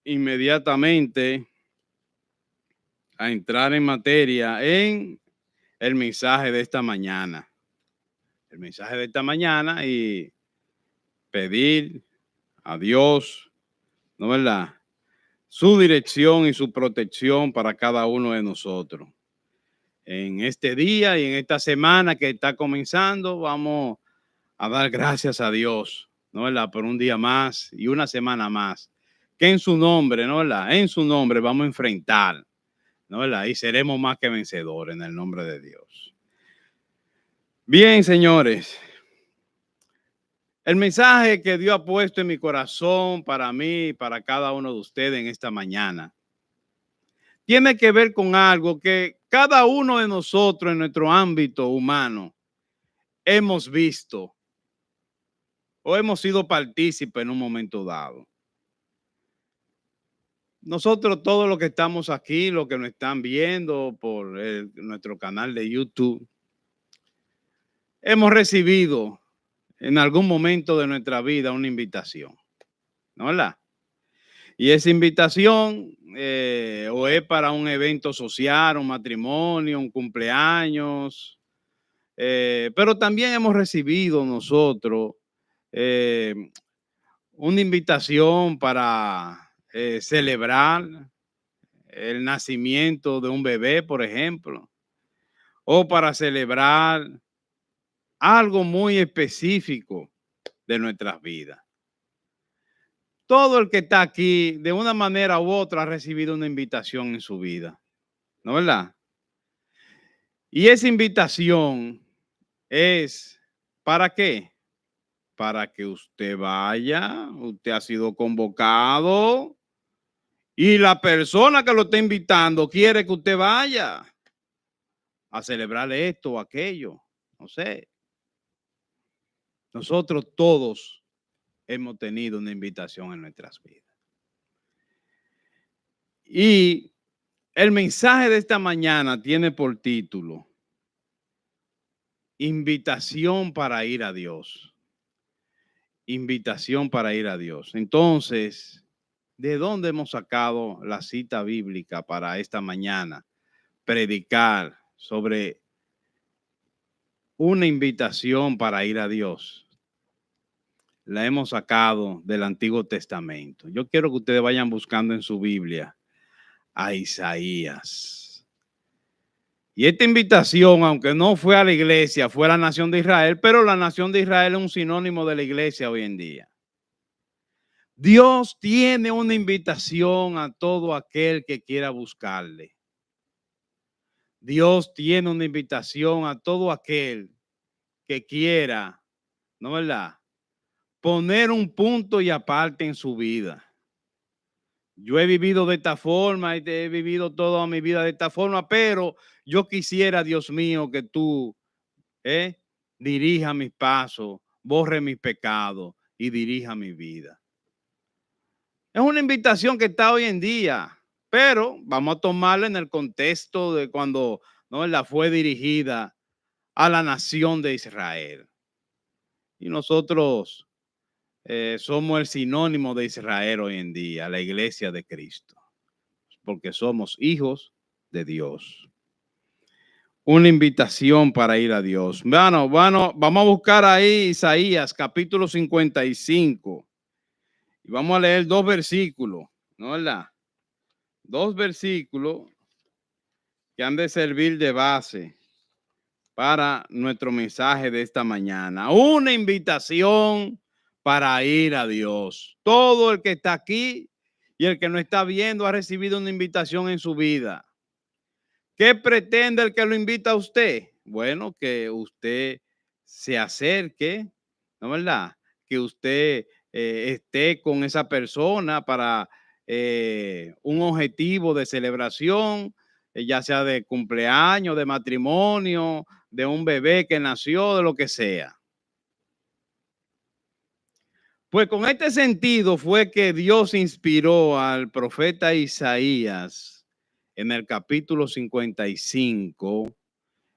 inmediatamente a entrar en materia en el mensaje de esta mañana. El mensaje de esta mañana y pedir a Dios, ¿no es verdad?, su dirección y su protección para cada uno de nosotros. En este día y en esta semana que está comenzando, vamos a dar gracias a Dios, ¿no es verdad?, por un día más y una semana más, que en su nombre, ¿no es verdad?, en su nombre vamos a enfrentar, ¿no es verdad?, y seremos más que vencedores en el nombre de Dios. Bien, señores, el mensaje que Dios ha puesto en mi corazón para mí y para cada uno de ustedes en esta mañana tiene que ver con algo que cada uno de nosotros en nuestro ámbito humano hemos visto o hemos sido partícipes en un momento dado. Nosotros, todos los que estamos aquí, los que nos están viendo por nuestro canal de YouTube, hemos recibido en algún momento de nuestra vida una invitación, ¿no es verdad? Y esa invitación o es para un evento social, un matrimonio, un cumpleaños, pero también hemos recibido nosotros eh, una invitación para celebrar el nacimiento de un bebé, por ejemplo, o para celebrar algo muy específico de nuestras vidas. Todo el que está aquí, de una manera u otra, ha recibido una invitación en su vida, ¿no es verdad? Y esa invitación es, ¿para qué? Para que usted vaya, usted ha sido convocado y la persona que lo está invitando quiere que usted vaya a celebrar esto o aquello, no sé. Nosotros todos hemos tenido una invitación en nuestras vidas. Y el mensaje de esta mañana tiene por título Invitación para ir a Dios. Invitación para ir a Dios. Entonces, ¿de dónde hemos sacado la cita bíblica para esta mañana? Predicar sobre una invitación para ir a Dios. La hemos sacado del Antiguo Testamento. Yo quiero que ustedes vayan buscando en su Biblia a Isaías. Y esta invitación, aunque no fue a la iglesia, fue a la nación de Israel, pero la nación de Israel es un sinónimo de la iglesia hoy en día. Dios tiene una invitación a todo aquel que quiera buscarle. Dios tiene una invitación a todo aquel que quiera, ¿no es verdad?, poner un punto y aparte en su vida. Yo he vivido de esta forma y he vivido toda mi vida de esta forma, pero yo quisiera, Dios mío, que tú dirija mis pasos, borre mis pecados y dirija mi vida. Es una invitación que está hoy en día, pero vamos a tomarla en el contexto de cuando no la fue dirigida a la nación de Israel. Y nosotros somos el sinónimo de Israel hoy en día, la iglesia de Cristo, porque somos hijos de Dios. Una invitación para ir a Dios. Bueno, vamos a buscar ahí Isaías capítulo 55 y vamos a leer dos versículos, ¿no es verdad? Dos versículos que han de servir de base para nuestro mensaje de esta mañana. Una invitación para ir a Dios. Todo el que está aquí y el que no está viendo ha recibido una invitación en su vida. ¿Qué pretende el que lo invita a usted? Bueno, que usted se acerque, ¿no es verdad? Que usted esté con esa persona para un objetivo de celebración, ya sea de cumpleaños, de matrimonio, de un bebé que nació, de lo que sea. Pues con este sentido fue que Dios inspiró al profeta Isaías en el capítulo 55,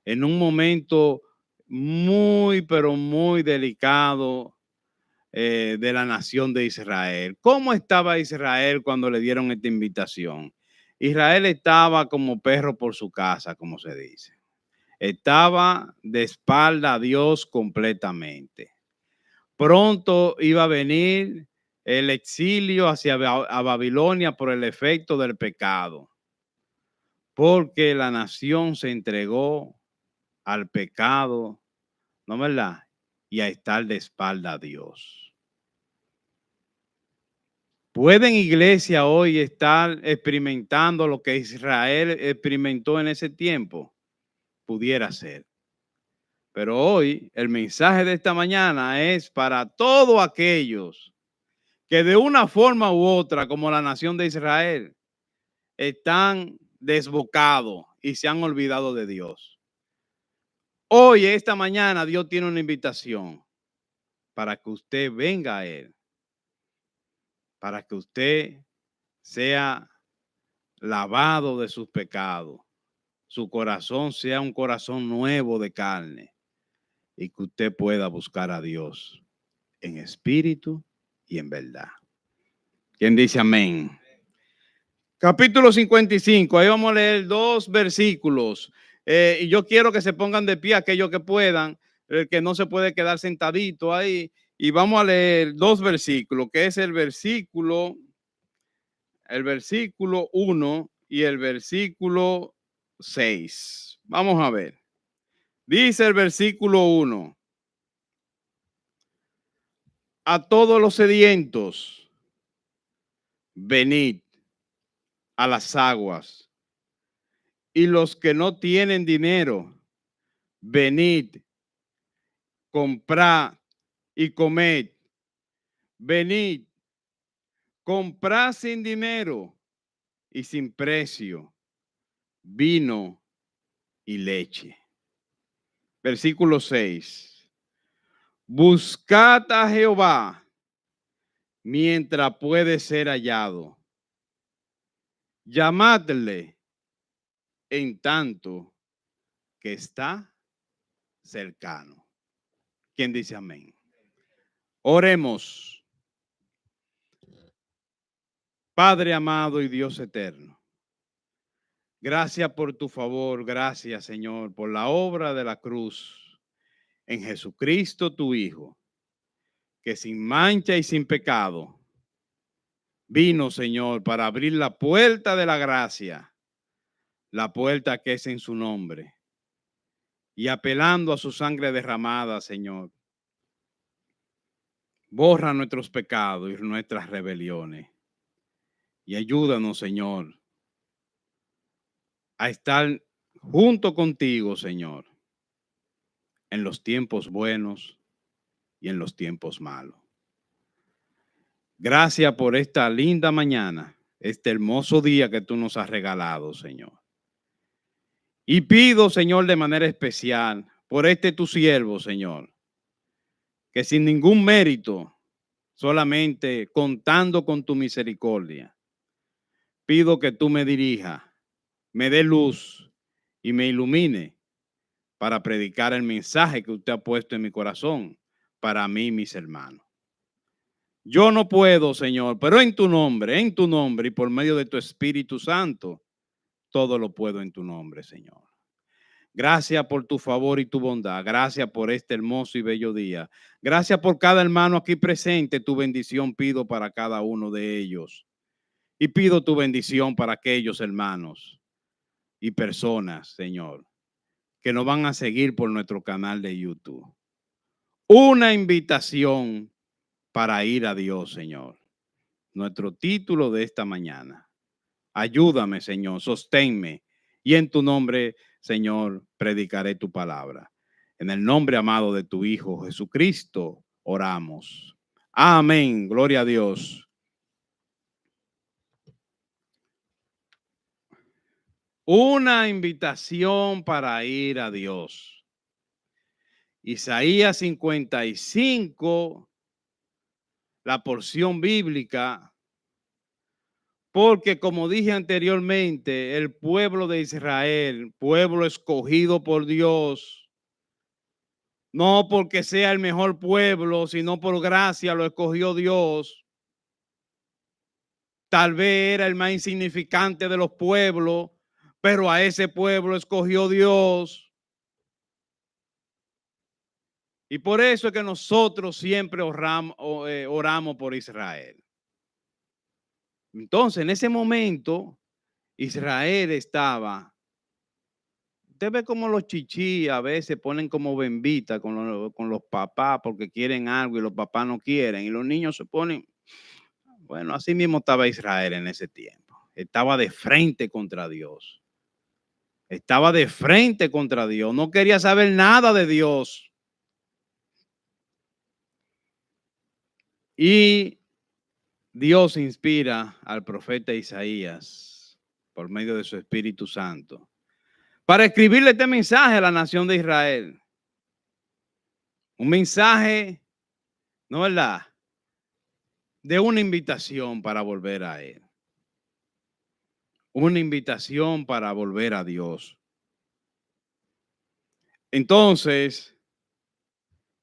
en un momento muy, pero muy delicado de la nación de Israel. ¿Cómo estaba Israel cuando le dieron esta invitación? Israel estaba como perro por su casa, como se dice. Estaba de espalda a Dios completamente. Pronto iba a venir el exilio hacia a Babilonia por el efecto del pecado, porque la nación se entregó al pecado, ¿no es verdad? Y a estar de espalda a Dios. ¿Pueden iglesia hoy estar experimentando lo que Israel experimentó en ese tiempo? Pudiera ser. Pero hoy el mensaje de esta mañana es para todos aquellos que de una forma u otra, como la nación de Israel, están desbocados y se han olvidado de Dios. Hoy, esta mañana, Dios tiene una invitación para que usted venga a Él, para que usted sea lavado de sus pecados, su corazón sea un corazón nuevo de carne y que usted pueda buscar a Dios en espíritu y en verdad. ¿Quién dice amén? Capítulo 55, ahí vamos a leer 2 versículos. Y yo quiero que se pongan de pie aquellos que puedan, el que no se puede quedar sentadito ahí. Y vamos a leer 2 versículos, que es el versículo 1 y el versículo 6. Vamos a ver. Dice el versículo 1. A todos los sedientos, venid a las aguas, y los que no tienen dinero, venid, comprad y comed. Venid, comprad sin dinero y sin precio vino y leche. Versículo 6. Buscad a Jehová mientras puede ser hallado. Llamadle en tanto que está cercano. ¿Quién dice amén? Oremos. Padre amado y Dios eterno, gracias por tu favor, gracias Señor por la obra de la cruz en Jesucristo tu Hijo, que sin mancha y sin pecado vino, Señor, para abrir la puerta de la gracia, la puerta que es en su nombre, y apelando a su sangre derramada, Señor, borra nuestros pecados y nuestras rebeliones. Y ayúdanos, Señor, a estar junto contigo, Señor, en los tiempos buenos y en los tiempos malos. Gracias por esta linda mañana, este hermoso día que tú nos has regalado, Señor. Y pido, Señor, de manera especial por este tu siervo, Señor, que sin ningún mérito, solamente contando con tu misericordia, pido que tú me dirijas, me dé luz y me ilumine para predicar el mensaje que usted ha puesto en mi corazón para mí y mis hermanos. Yo no puedo, Señor, pero en tu nombre y por medio de tu Espíritu Santo, todo lo puedo en tu nombre, Señor. Gracias por tu favor y tu bondad. Gracias por este hermoso y bello día. Gracias por cada hermano aquí presente. Tu bendición pido para cada uno de ellos. Y pido tu bendición para aquellos hermanos y personas, Señor, que nos van a seguir por nuestro canal de YouTube. Una invitación para ir a Dios, Señor. Nuestro título de esta mañana. Ayúdame, Señor, sosténme. Y en tu nombre, Señor, predicaré tu palabra. En el nombre amado de tu Hijo Jesucristo, oramos. Amén. Gloria a Dios. Una invitación para ir a Dios. Isaías 55, la porción bíblica, porque como dije anteriormente, el pueblo de Israel, pueblo escogido por Dios, No porque sea el mejor pueblo, sino por gracia lo escogió Dios. Tal vez era el más insignificante de los pueblos, pero a ese pueblo escogió Dios. Y por eso es que nosotros siempre oramos por Israel. Entonces, en ese momento, Israel estaba. Usted ve como los chichis a veces ponen como bembita con los papás porque quieren algo y los papás no quieren. Y los niños se ponen. Bueno, así mismo estaba Israel en ese tiempo. Estaba de frente contra Dios. Estaba de frente contra Dios. No quería saber nada de Dios. Y Dios inspira al profeta Isaías por medio de su Espíritu Santo para escribirle este mensaje a la nación de Israel. Un mensaje, ¿no es verdad?, de una invitación para volver a Él. Una invitación para volver a Dios. Entonces,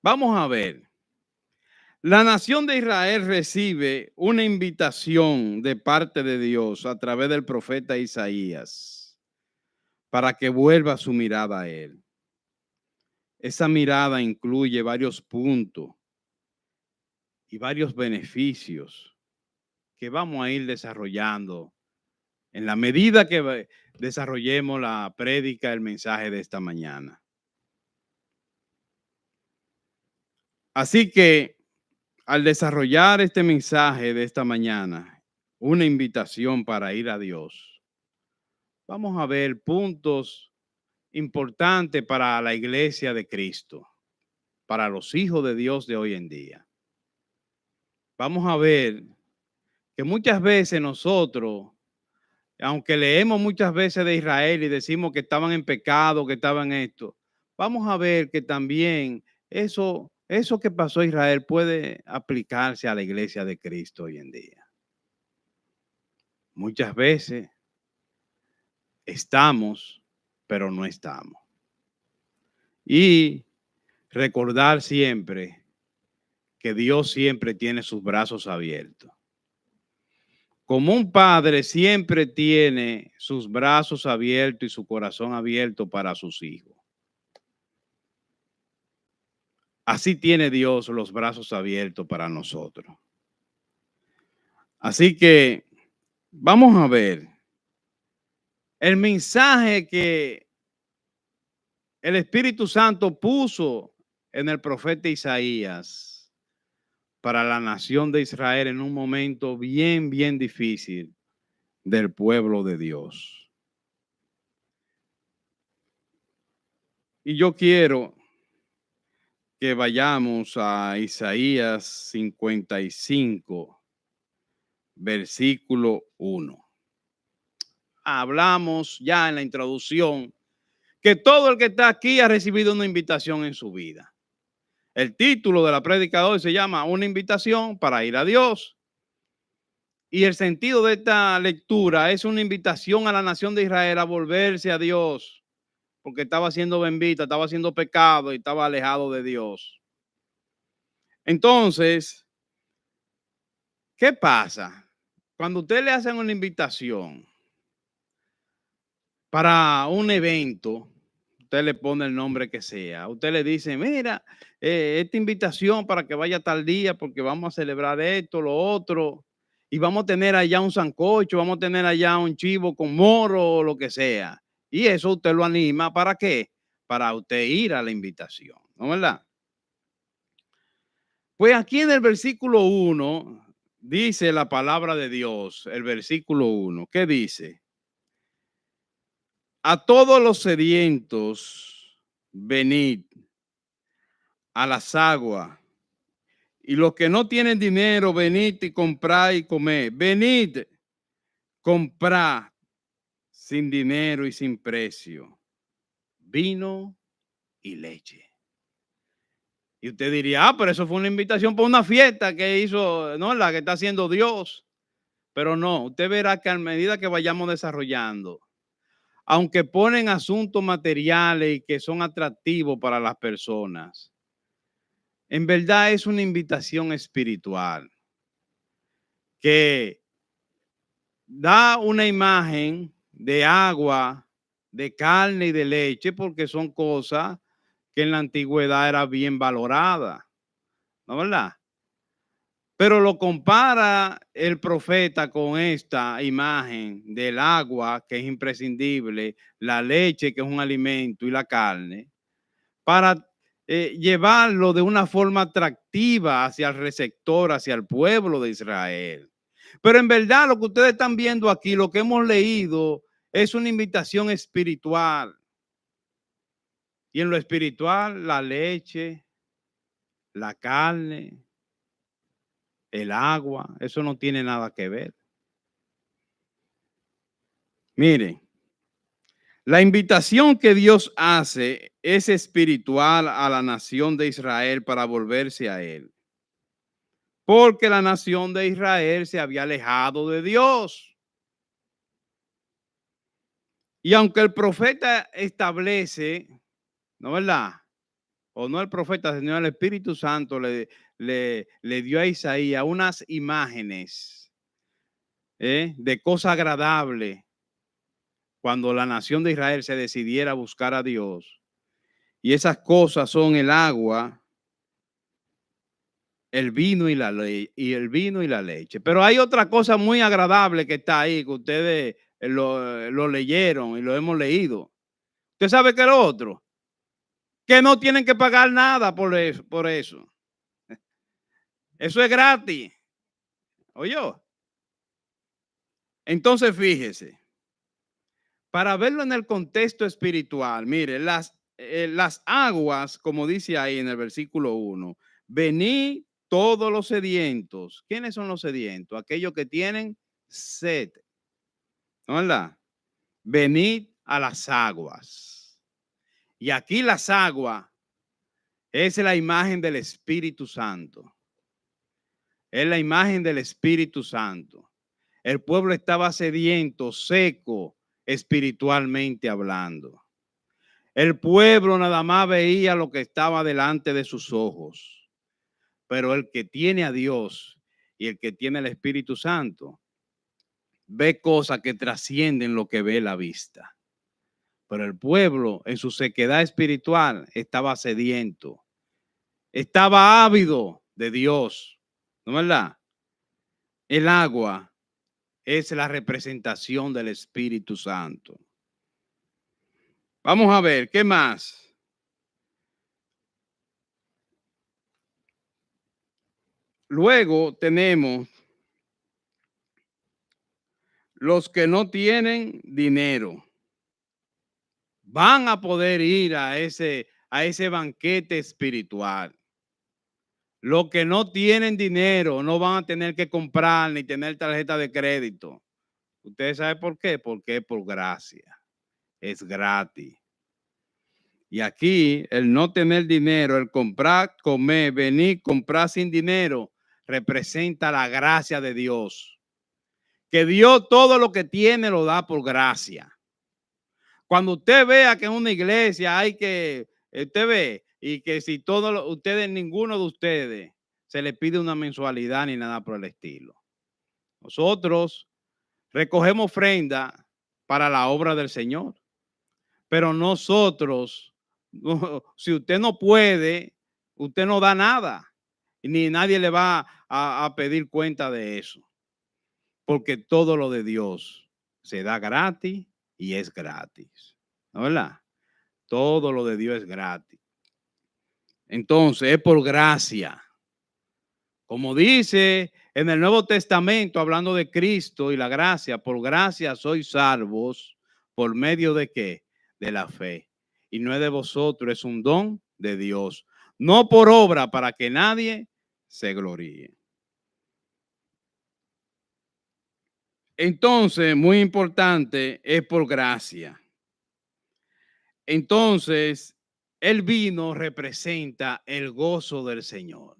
vamos a ver. La nación de Israel recibe una invitación de parte de Dios a través del profeta Isaías para que vuelva su mirada a Él. Esa mirada incluye varios puntos y varios beneficios que vamos a ir desarrollando en la medida que desarrollemos la prédica, el mensaje de esta mañana. Así que al desarrollar este mensaje de esta mañana, una invitación para ir a Dios, vamos a ver puntos importantes para la iglesia de Cristo, para los hijos de Dios de hoy en día. Vamos a ver que muchas veces nosotros, aunque leemos muchas veces de Israel y decimos que estaban en pecado, que estaban en esto, vamos a ver que también eso que pasó a Israel puede aplicarse a la iglesia de Cristo hoy en día. Muchas veces estamos, pero no estamos. Y recordar siempre que Dios siempre tiene sus brazos abiertos. Como un padre siempre tiene sus brazos abiertos y su corazón abierto para sus hijos. Así tiene Dios los brazos abiertos para nosotros. Así que vamos a ver el mensaje que el Espíritu Santo puso en el profeta Isaías para la nación de Israel en un momento bien, bien difícil del pueblo de Dios. Y yo quiero que vayamos a Isaías 55, versículo 1. Hablamos ya en la introducción que todo el que está aquí ha recibido una invitación en su vida. El título de la prédica de hoy se llama Una invitación para ir a Dios. Y el sentido de esta lectura es una invitación a la nación de Israel a volverse a Dios, porque estaba siendo bendita, estaba haciendo pecado y estaba alejado de Dios. Entonces, ¿qué pasa? Cuando usted le hacen una invitación para un evento, usted le pone el nombre que sea. Usted le dice, mira, esta invitación para que vaya tal día porque vamos a celebrar esto, lo otro, y vamos a tener allá un sancocho, vamos a tener allá un chivo con moro o lo que sea. Y eso usted lo anima, ¿para qué? Para usted ir a la invitación, ¿no es verdad? Pues aquí en el versículo 1 dice la palabra de Dios, el versículo 1, ¿qué dice? A todos los sedientos, venid a las aguas, y los que no tienen dinero, venid y comprad y comed. Venid, comprad sin dinero y sin precio, vino y leche. Y usted diría, pero eso fue una invitación para una fiesta que hizo, no, la que está haciendo Dios. Pero no, usted verá que a medida que vayamos desarrollando, aunque ponen asuntos materiales y que son atractivos para las personas, En verdad es una invitación espiritual que da una imagen de agua, de carne y de leche, porque son cosas que en la antigüedad era bien valorada, ¿no verdad? Pero lo compara el profeta con esta imagen del agua, que es imprescindible, la leche, que es un alimento, y la carne, para llevarlo de una forma atractiva hacia el receptor, hacia el pueblo de Israel. Pero en verdad lo que ustedes están viendo aquí, lo que hemos leído, es una invitación espiritual. Y en lo espiritual, la leche, la carne, el agua, eso no tiene nada que ver. Miren, la invitación que Dios hace es espiritual a la nación de Israel para volverse a Él. Porque la nación de Israel se había alejado de Dios. Y aunque el profeta establece, ¿no verdad? O no el profeta, sino el Espíritu Santo le dio a Isaías unas imágenes de cosas agradables cuando la nación de Israel se decidiera a buscar a Dios. Y esas cosas son el agua, el vino y la leche. Pero hay otra cosa muy agradable que está ahí, que ustedes lo leyeron y lo hemos leído. ¿Usted sabe qué es lo otro? Que no tienen que pagar nada por eso, por eso. Eso es gratis. ¿Oyó? Entonces, fíjese, para verlo en el contexto espiritual, mire, las aguas, como dice ahí en el versículo 1, venid todos los sedientos. ¿Quiénes son los sedientos? Aquellos que tienen sed. ¿No es verdad? Venid a las aguas. Y aquí las aguas es la imagen del Espíritu Santo. Es la imagen del Espíritu Santo. El pueblo estaba sediento, seco, espiritualmente hablando. El pueblo nada más veía lo que estaba delante de sus ojos. Pero el que tiene a Dios y el que tiene el Espíritu Santo ve cosas que trascienden lo que ve la vista. Pero el pueblo en su sequedad espiritual estaba sediento, estaba ávido de Dios, ¿no es verdad? El agua es la representación del Espíritu Santo. Vamos a ver, ¿qué más? Luego tenemos los que no tienen dinero. Van a poder ir a ese banquete espiritual. Los que no tienen dinero no van a tener que comprar ni tener tarjeta de crédito. ¿Ustedes saben por qué? Porque es por gracia. Es gratis. Y aquí el no tener dinero, el comprar, comer, venir, comprar sin dinero, representa la gracia de Dios. Que Dios todo lo que tiene lo da por gracia. Cuando usted vea que en una iglesia hay que, usted ve, y que si todos ustedes, ninguno de ustedes se le pide una mensualidad ni nada por el estilo. Nosotros recogemos ofrenda para la obra del Señor, pero nosotros, si usted no puede, usted no da nada, ni nadie le va a pedir cuenta de eso, porque todo lo de Dios se da gratis y es gratis, ¿no es verdad? Todo lo de Dios es gratis. Entonces, es por gracia. Como dice en el Nuevo Testamento, hablando de Cristo y la gracia, por gracia sois salvos, ¿por medio de qué? De la fe. Y no es de vosotros, es un don de Dios. No por obra para que nadie se gloríe. Entonces, muy importante, es por gracia. Entonces, el vino representa el gozo del Señor.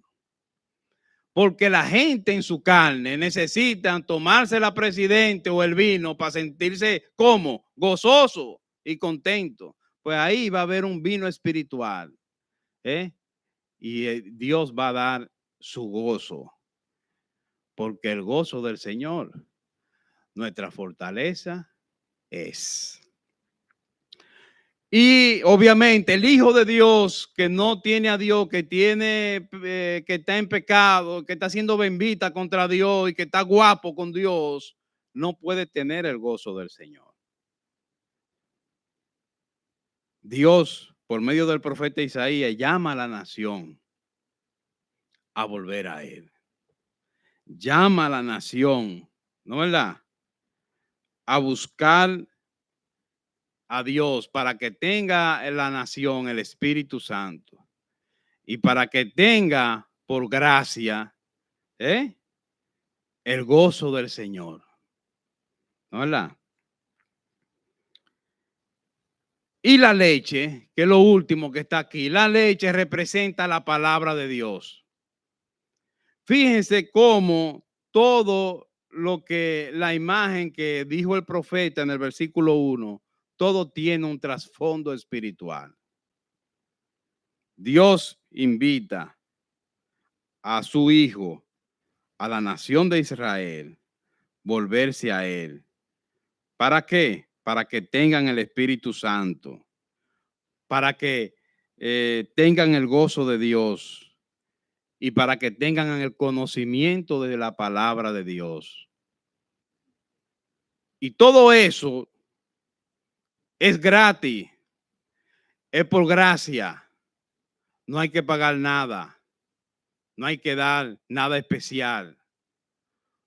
Porque la gente en su carne necesitan tomarse la presidente o el vino para sentirse como gozoso y contento. Pues ahí va a haber un vino espiritual. ¿eh? y Dios va a dar su gozo, porque el gozo del Señor, nuestra fortaleza es. Y obviamente el Hijo de Dios que no tiene a Dios, que tiene, que está en pecado, que está haciendo bendita contra Dios y que está guapo con Dios, no puede tener el gozo del Señor. Dios, por medio del profeta Isaías, llama a la nación a volver a Él. Llama a la nación, ¿no es verdad? A buscar a Dios para que tenga en la nación el Espíritu Santo y para que tenga por gracia el gozo del Señor, ¿no es verdad? Y la leche, que es lo último que está aquí, la leche representa la palabra de Dios. Fíjense cómo todo lo que la imagen que dijo el profeta en el versículo 1, todo tiene un trasfondo espiritual. Dios invita a su hijo, a la nación de Israel, volverse a él. ¿Para qué? Para que tengan el Espíritu Santo, para que tengan el gozo de Dios y para que tengan el conocimiento de la palabra de Dios. Y todo eso es gratis, es por gracia. No hay que pagar nada, no hay que dar nada especial,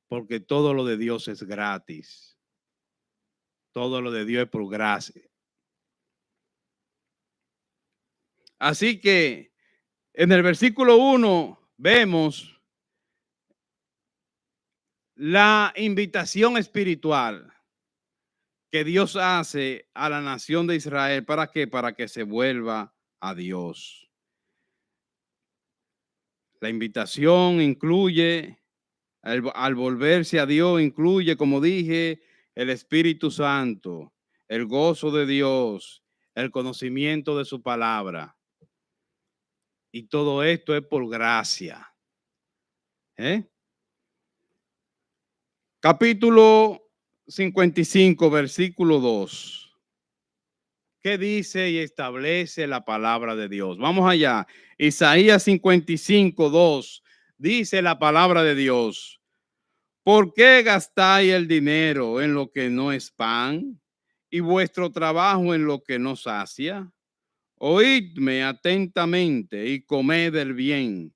porque todo lo de Dios es gratis. Todo lo de Dios es por gracia. Así que en el versículo 1 vemos la invitación espiritual que Dios hace a la nación de Israel. ¿Para qué? Para que se vuelva a Dios. La invitación incluye, al volverse a Dios, incluye, como dije, el Espíritu Santo, el gozo de Dios, el conocimiento de su palabra. Y todo esto es por gracia. Capítulo 55, versículo 2. ¿Qué dice y establece la palabra de Dios? Vamos allá. Isaías 55, 2. Dice la palabra de Dios. ¿Por qué gastáis el dinero en lo que no es pan y vuestro trabajo en lo que no sacia? Oídme atentamente y comed el bien,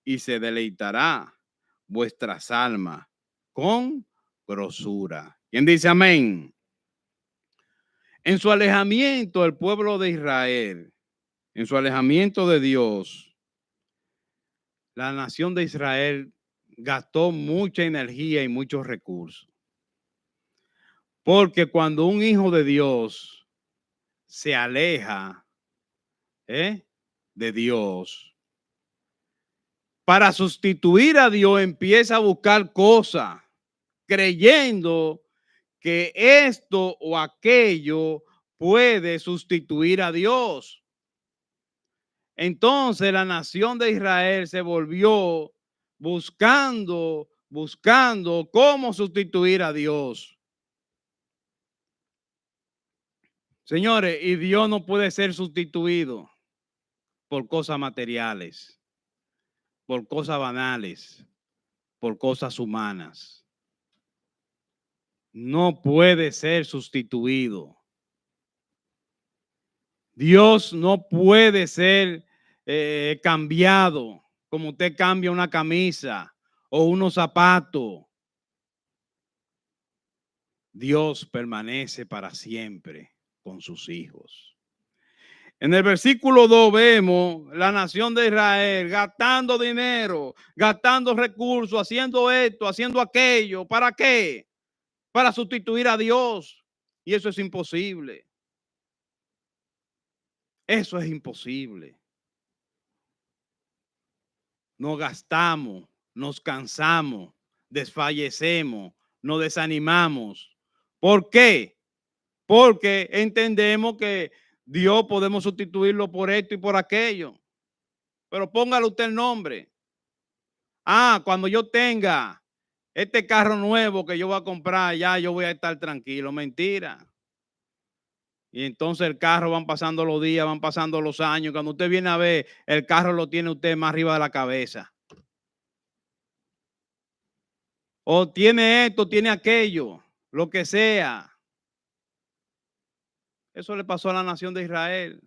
y se deleitará vuestras almas con grosura. ¿Quién dice amén? En su alejamiento, el pueblo de Israel, en su alejamiento de Dios, la nación de Israel gastó mucha energía y muchos recursos. Porque cuando un hijo de Dios se aleja de Dios, para sustituir a Dios empieza a buscar cosas, creyendo que esto o aquello puede sustituir a Dios. Entonces la nación de Israel se volvió buscando cómo sustituir a Dios. Señores, y Dios no puede ser sustituido por cosas materiales, por cosas banales, por cosas humanas. No puede ser sustituido. Dios no puede ser cambiado como usted cambia una camisa o unos zapatos. Dios permanece para siempre con sus hijos. En el versículo 2 vemos la nación de Israel gastando dinero, gastando recursos, haciendo esto, haciendo aquello. ¿Para qué? Para sustituir a Dios. Y eso es imposible. Eso es imposible. Nos gastamos, nos cansamos, desfallecemos, nos desanimamos. ¿Por qué? Porque entendemos que Dios podemos sustituirlo por esto y por aquello. pero póngale usted el nombre. Ah, cuando yo tenga este carro nuevo que yo voy a comprar, ya yo voy a estar tranquilo. Mentira. Y entonces el carro van pasando los días, van pasando los años. Cuando usted viene a ver, el carro lo tiene usted más arriba de la cabeza. O tiene esto, tiene aquello, lo que sea. Eso le pasó a la nación de Israel.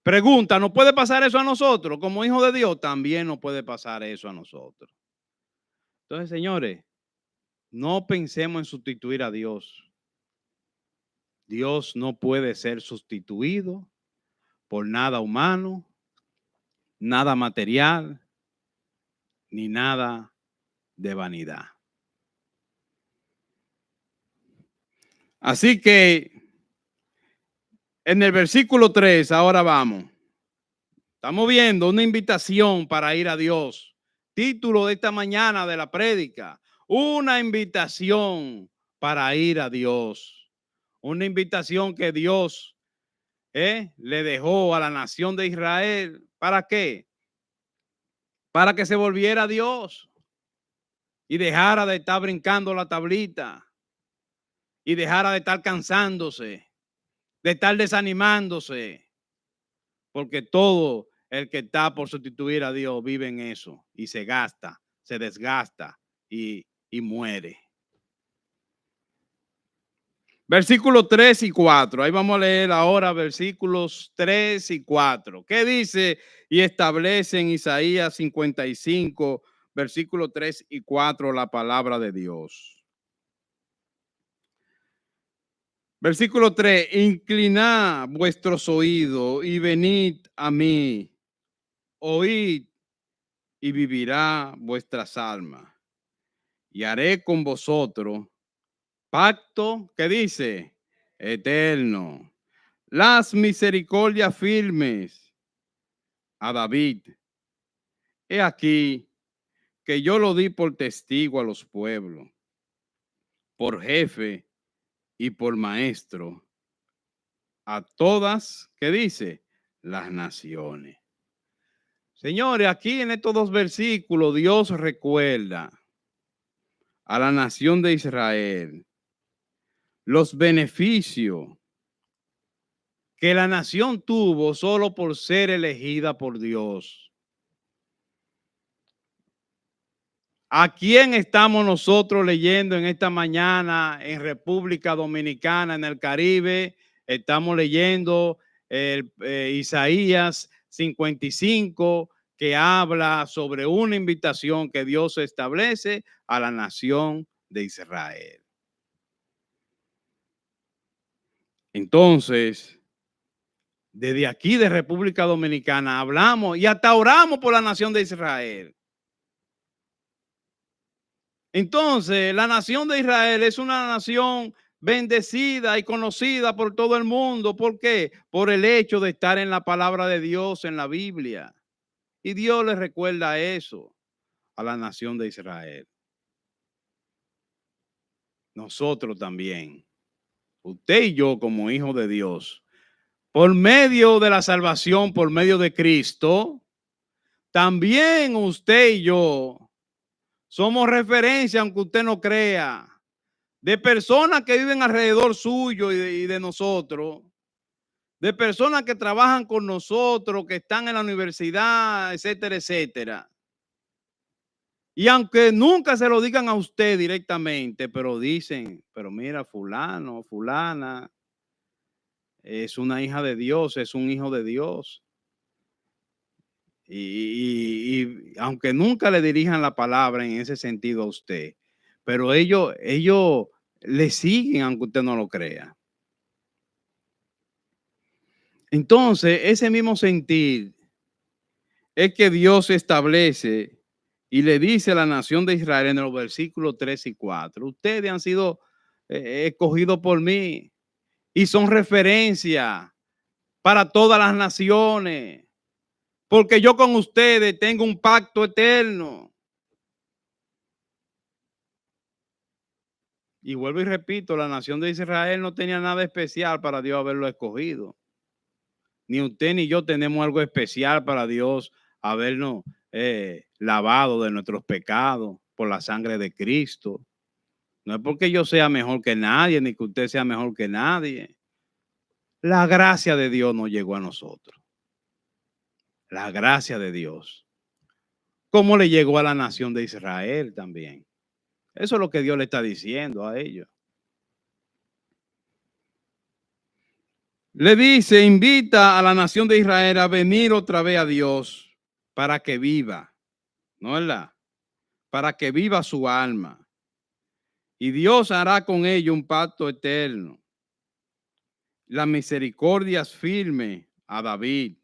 Pregunta, ¿no puede pasar eso a nosotros? Como hijos de Dios, también no puede pasar eso a nosotros. Entonces, señores, no pensemos en sustituir a Dios. Dios no puede ser sustituido por nada humano, nada material, ni nada de vanidad. Así que en el versículo 3, ahora vamos. Estamos viendo una invitación para ir a Dios. Título de esta mañana de la prédica, una invitación para ir a Dios. Una invitación que Dios le dejó a la nación de Israel. ¿Para qué? Para que se volviera a Dios y dejara de estar brincando la tablita y dejara de estar cansándose, de estar desanimándose, porque todo el que está por sustituir a Dios vive en eso y se gasta, se desgasta y muere. Versículos 3 y 4. Ahí vamos a leer ahora versículos 3 y 4. ¿Qué dice? Y establece en Isaías 55, versículos 3 y 4, la palabra de Dios. Versículo 3. Inclinad vuestros oídos y venid a mí. Oíd y vivirá vuestras almas. Y haré con vosotros pacto, ¿qué dice? Eterno. Las misericordias firmes a David. He aquí que yo lo di por testigo a los pueblos, por jefe y por maestro, a todas, ¿qué dice? Las naciones. Señores, aquí en estos dos versículos Dios recuerda a la nación de Israel los beneficios que la nación tuvo solo por ser elegida por Dios. ¿A quién estamos nosotros leyendo en esta mañana en República Dominicana, en el Caribe? Estamos leyendo Isaías 55, que habla sobre una invitación que Dios establece a la nación de Israel. Entonces, desde aquí de República Dominicana hablamos y hasta oramos por la nación de Israel. Entonces, la nación de Israel es una nación bendecida y conocida por todo el mundo. ¿Por qué? Por el hecho de estar en la palabra de Dios, en la Biblia. Y Dios le recuerda eso a la nación de Israel. Nosotros también, usted y yo como hijos de Dios, por medio de la salvación, por medio de Cristo, también usted y yo somos referencia, aunque usted no crea, de personas que viven alrededor suyo y de nosotros, de personas que trabajan con nosotros, que están en la universidad, etcétera, etcétera. Y aunque nunca se lo digan a usted directamente, pero dicen, pero mira, fulano, fulana, es una hija de Dios, es un hijo de Dios. Y aunque nunca le dirijan la palabra en ese sentido a usted, pero ellos le siguen aunque usted no lo crea. Entonces, ese mismo sentir es que Dios establece y le dice a la nación de Israel en los versículos 3 y 4, ustedes han sido escogidos por mí y son referencia para todas las naciones, porque yo con ustedes tengo un pacto eterno. Y vuelvo y repito, la nación de Israel no tenía nada especial para Dios haberlo escogido. ni usted ni yo tenemos algo especial para Dios habernos lavado de nuestros pecados por la sangre de Cristo. No es porque yo sea mejor que nadie, ni que usted sea mejor que nadie. La gracia de Dios nos llegó a nosotros. La gracia de Dios. Como le llegó a la nación de Israel también. Eso es lo que Dios le está diciendo a ellos. Le dice, invita a la nación de Israel a venir otra vez a Dios para que viva, ¿no es verdad? Para que viva su alma. Y Dios hará con ellos un pacto eterno. La misericordia es firme a David.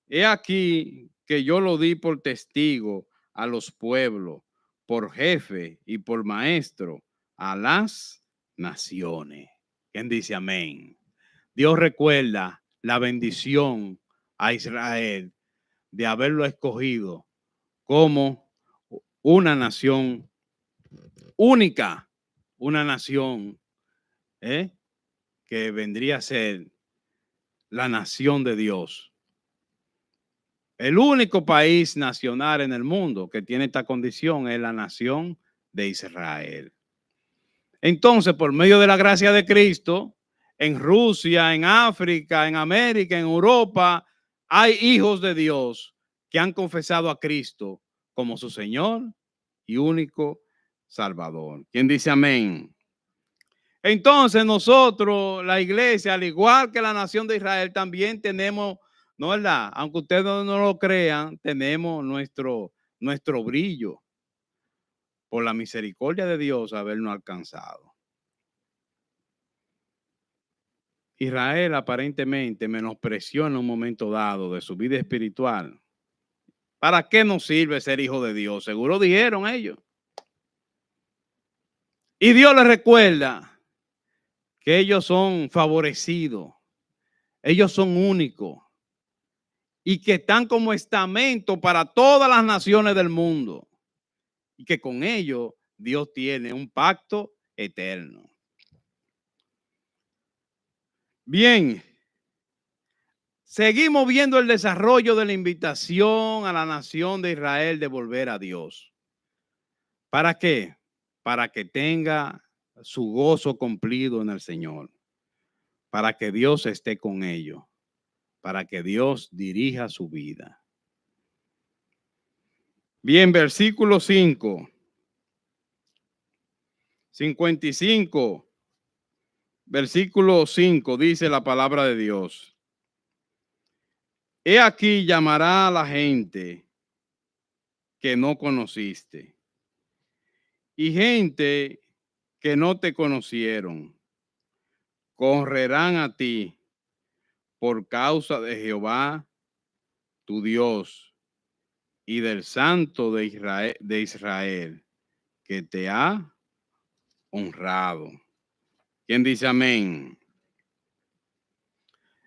He aquí que yo lo di por testigo a los pueblos, por jefe y por maestro a las naciones. ¿Quién dice amén? Dios recuerda la bendición a Israel de haberlo escogido como una nación única, una nación que vendría a ser la nación de Dios. El único país nacional en el mundo que tiene esta condición es la nación de Israel. Entonces, por medio de la gracia de Cristo, en Rusia, en África, en América, en Europa, hay hijos de Dios que han confesado a Cristo como su Señor y único Salvador. ¿Quién dice amén? Entonces nosotros, la iglesia, al igual que la nación de Israel, también tenemos, ¿no es verdad? Aunque ustedes no lo crean, tenemos nuestro brillo por la misericordia de Dios habernos alcanzado. Israel aparentemente menospreció en un momento dado de su vida espiritual. ¿Para qué nos sirve ser hijo de Dios? Seguro dijeron ellos. Y Dios les recuerda que ellos son favorecidos, ellos son únicos y que están como estamento para todas las naciones del mundo y que con ellos Dios tiene un pacto eterno. Bien, seguimos viendo el desarrollo de la invitación a la nación de Israel de volver a Dios. ¿Para qué? Para que tenga su gozo cumplido en el Señor, para que Dios esté con ellos, para que Dios dirija su vida. Bien, versículo 5, 55, versículo 5, dice la palabra de Dios. He aquí llamará a la gente que no conociste y gente que no te conocieron correrán a ti por causa de Jehová tu Dios y del Santo de Israel que te ha honrado. ¿Quién dice amén?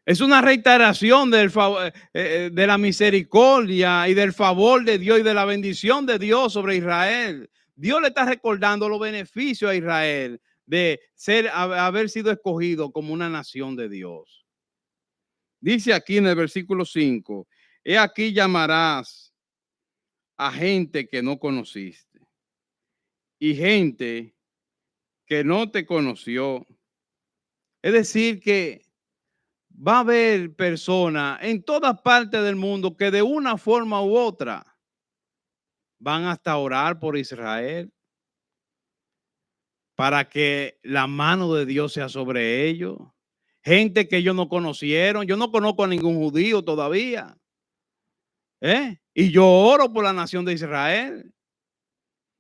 Es una reiteración de la misericordia y del favor de Dios y de la bendición de Dios sobre Israel. Dios le está recordando los beneficios a Israel de haber sido escogido como una nación de Dios. Dice aquí en el versículo 5, he aquí llamarás a gente que no conociste y gente que no te conoció. Es decir, que va a haber personas en todas partes del mundo que de una forma u otra van hasta orar por Israel para que la mano de Dios sea sobre ellos. Gente que ellos no conocieron. Yo no conozco a ningún judío todavía. Y yo oro por la nación de Israel.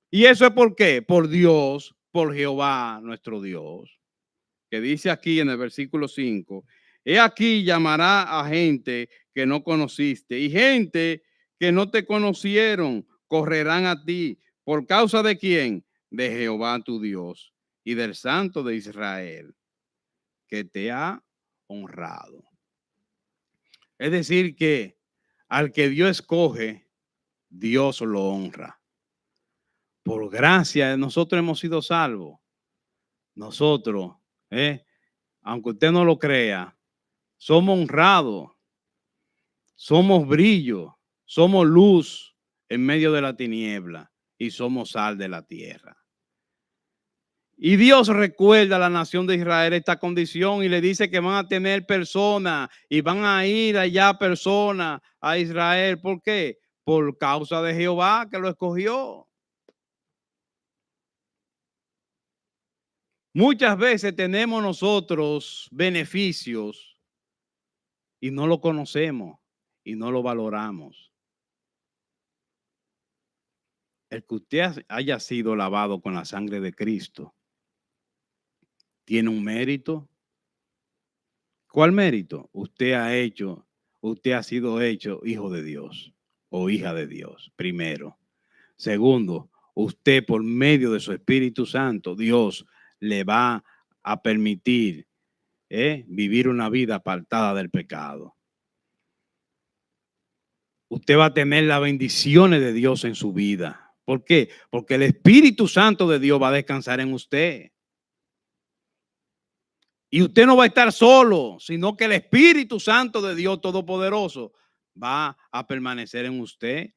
¿Y eso es por qué? Por Dios, por Jehová, nuestro Dios. Que dice aquí en el versículo 5, he aquí llamará a gente que no conociste y gente que no te conocieron correrán a ti. ¿Por causa de quién? De Jehová tu Dios y del Santo de Israel que te ha honrado. Es decir que al que Dios escoge, Dios lo honra. Por gracia nosotros hemos sido salvos. Nosotros, aunque usted no lo crea, somos honrados, somos brillo, somos luz en medio de la tiniebla y somos sal de la tierra. Y Dios recuerda a la nación de Israel esta condición y le dice que van a tener personas y van a ir allá personas a Israel. ¿Por qué? Por causa de Jehová que lo escogió. Muchas veces tenemos nosotros beneficios y no lo conocemos y no lo valoramos. El que usted haya sido lavado con la sangre de Cristo tiene un mérito. ¿Cuál mérito? Usted ha sido hecho hijo de Dios o hija de Dios, primero. Segundo, usted por medio de su Espíritu Santo, Dios le va a permitir vivir una vida apartada del pecado. Usted va a tener las bendiciones de Dios en su vida. ¿Por qué? Porque el Espíritu Santo de Dios va a descansar en usted. Y usted no va a estar solo, sino que el Espíritu Santo de Dios Todopoderoso va a permanecer en usted.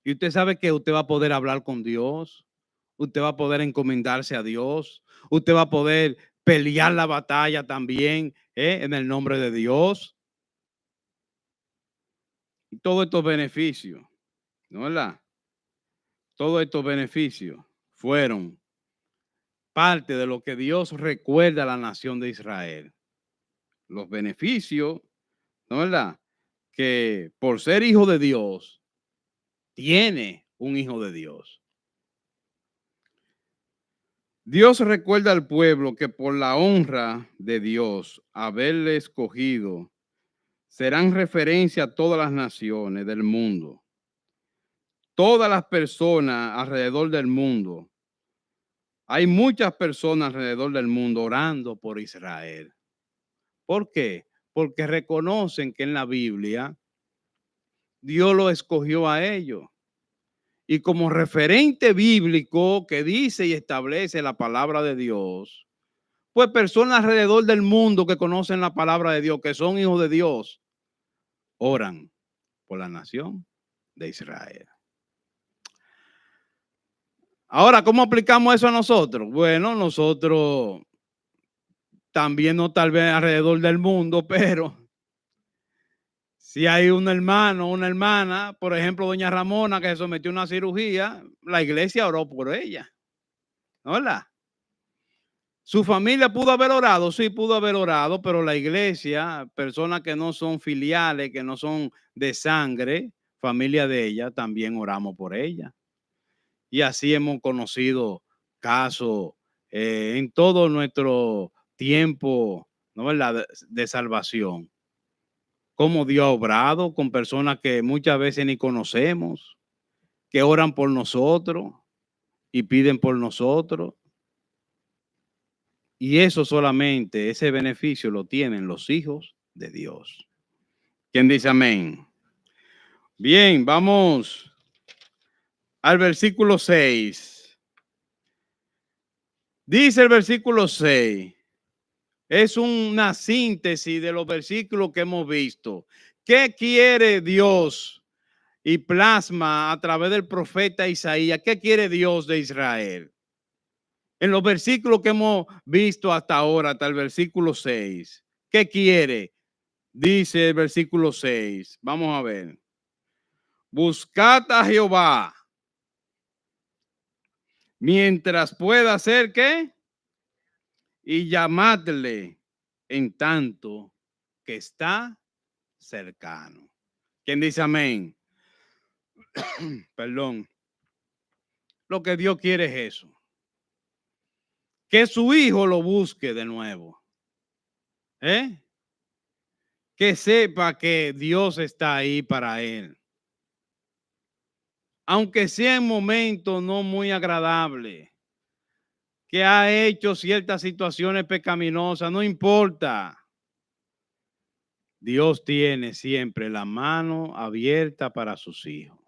Y usted sabe que usted va a poder hablar con Dios. Usted va a poder encomendarse a Dios. Usted va a poder pelear la batalla también en el nombre de Dios. Y todos estos beneficios, ¿no es verdad? Todos estos beneficios fueron parte de lo que Dios recuerda a la nación de Israel. Los beneficios, ¿no es verdad? Que por ser hijo de Dios, tiene un hijo de Dios. Dios recuerda al pueblo que por la honra de Dios, haberle escogido, serán referencia a todas las naciones del mundo. Todas las personas alrededor del mundo. Hay muchas personas alrededor del mundo orando por Israel. ¿Por qué? Porque reconocen que en la Biblia Dios lo escogió a ellos. Y como referente bíblico que dice y establece la palabra de Dios, pues personas alrededor del mundo que conocen la palabra de Dios, que son hijos de Dios, oran por la nación de Israel. Ahora, ¿cómo aplicamos eso a nosotros? Bueno, nosotros también no tal vez alrededor del mundo, pero si hay un hermano, una hermana, por ejemplo, doña Ramona, que se sometió a una cirugía, la iglesia oró por ella, ¿no es verdad? Su familia pudo haber orado, sí pudo haber orado, pero la iglesia, personas que no son filiales, que no son de sangre, familia de ella, también oramos por ella. Y así hemos conocido casos en todo nuestro tiempo, ¿no es verdad?, de salvación. Cómo Dios ha obrado con personas que muchas veces ni conocemos, que oran por nosotros y piden por nosotros. Y eso solamente, ese beneficio lo tienen los hijos de Dios. ¿Quién dice amén? Bien, vamos al versículo 6. Dice el versículo 6. Es una síntesis de los versículos que hemos visto. ¿Qué quiere Dios? Y plasma a través del profeta Isaías. ¿Qué quiere Dios de Israel? En los versículos que hemos visto hasta ahora, hasta el versículo 6. ¿Qué quiere? Dice el versículo 6. Vamos a ver. Buscad a Jehová mientras pueda hacer ¿qué? Y llamadle en tanto que está cercano. ¿Quién dice amén? Perdón. Lo que Dios quiere es eso. Que su hijo lo busque de nuevo. Que sepa que Dios está ahí para él. Aunque sea en momentos no muy agradables, que ha hecho ciertas situaciones pecaminosas, no importa. Dios tiene siempre la mano abierta para sus hijos.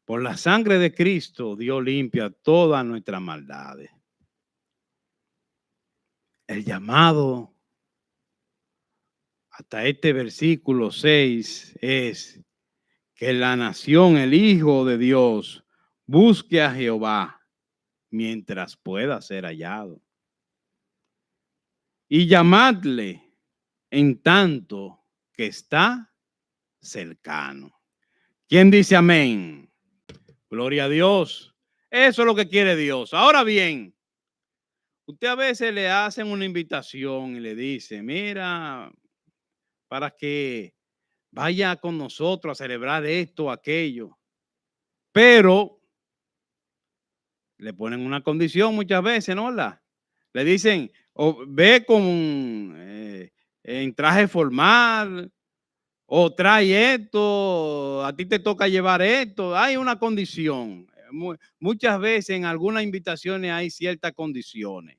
Por la sangre de Cristo, Dios limpia todas nuestras maldades. El llamado hasta este versículo 6 es que la nación, el Hijo de Dios, busque a Jehová mientras pueda ser hallado. Y llamadle en tanto que está cercano. ¿Quién dice amén? Gloria a Dios. Eso es lo que quiere Dios. Ahora bien, usted a veces le hacen una invitación y le dice, mira, para que vaya con nosotros a celebrar esto o aquello. Pero le ponen una condición muchas veces, ¿no? Le dicen, ve con en traje formal, o trae esto, a ti te toca llevar esto. Hay una condición. Muchas veces en algunas invitaciones hay ciertas condiciones.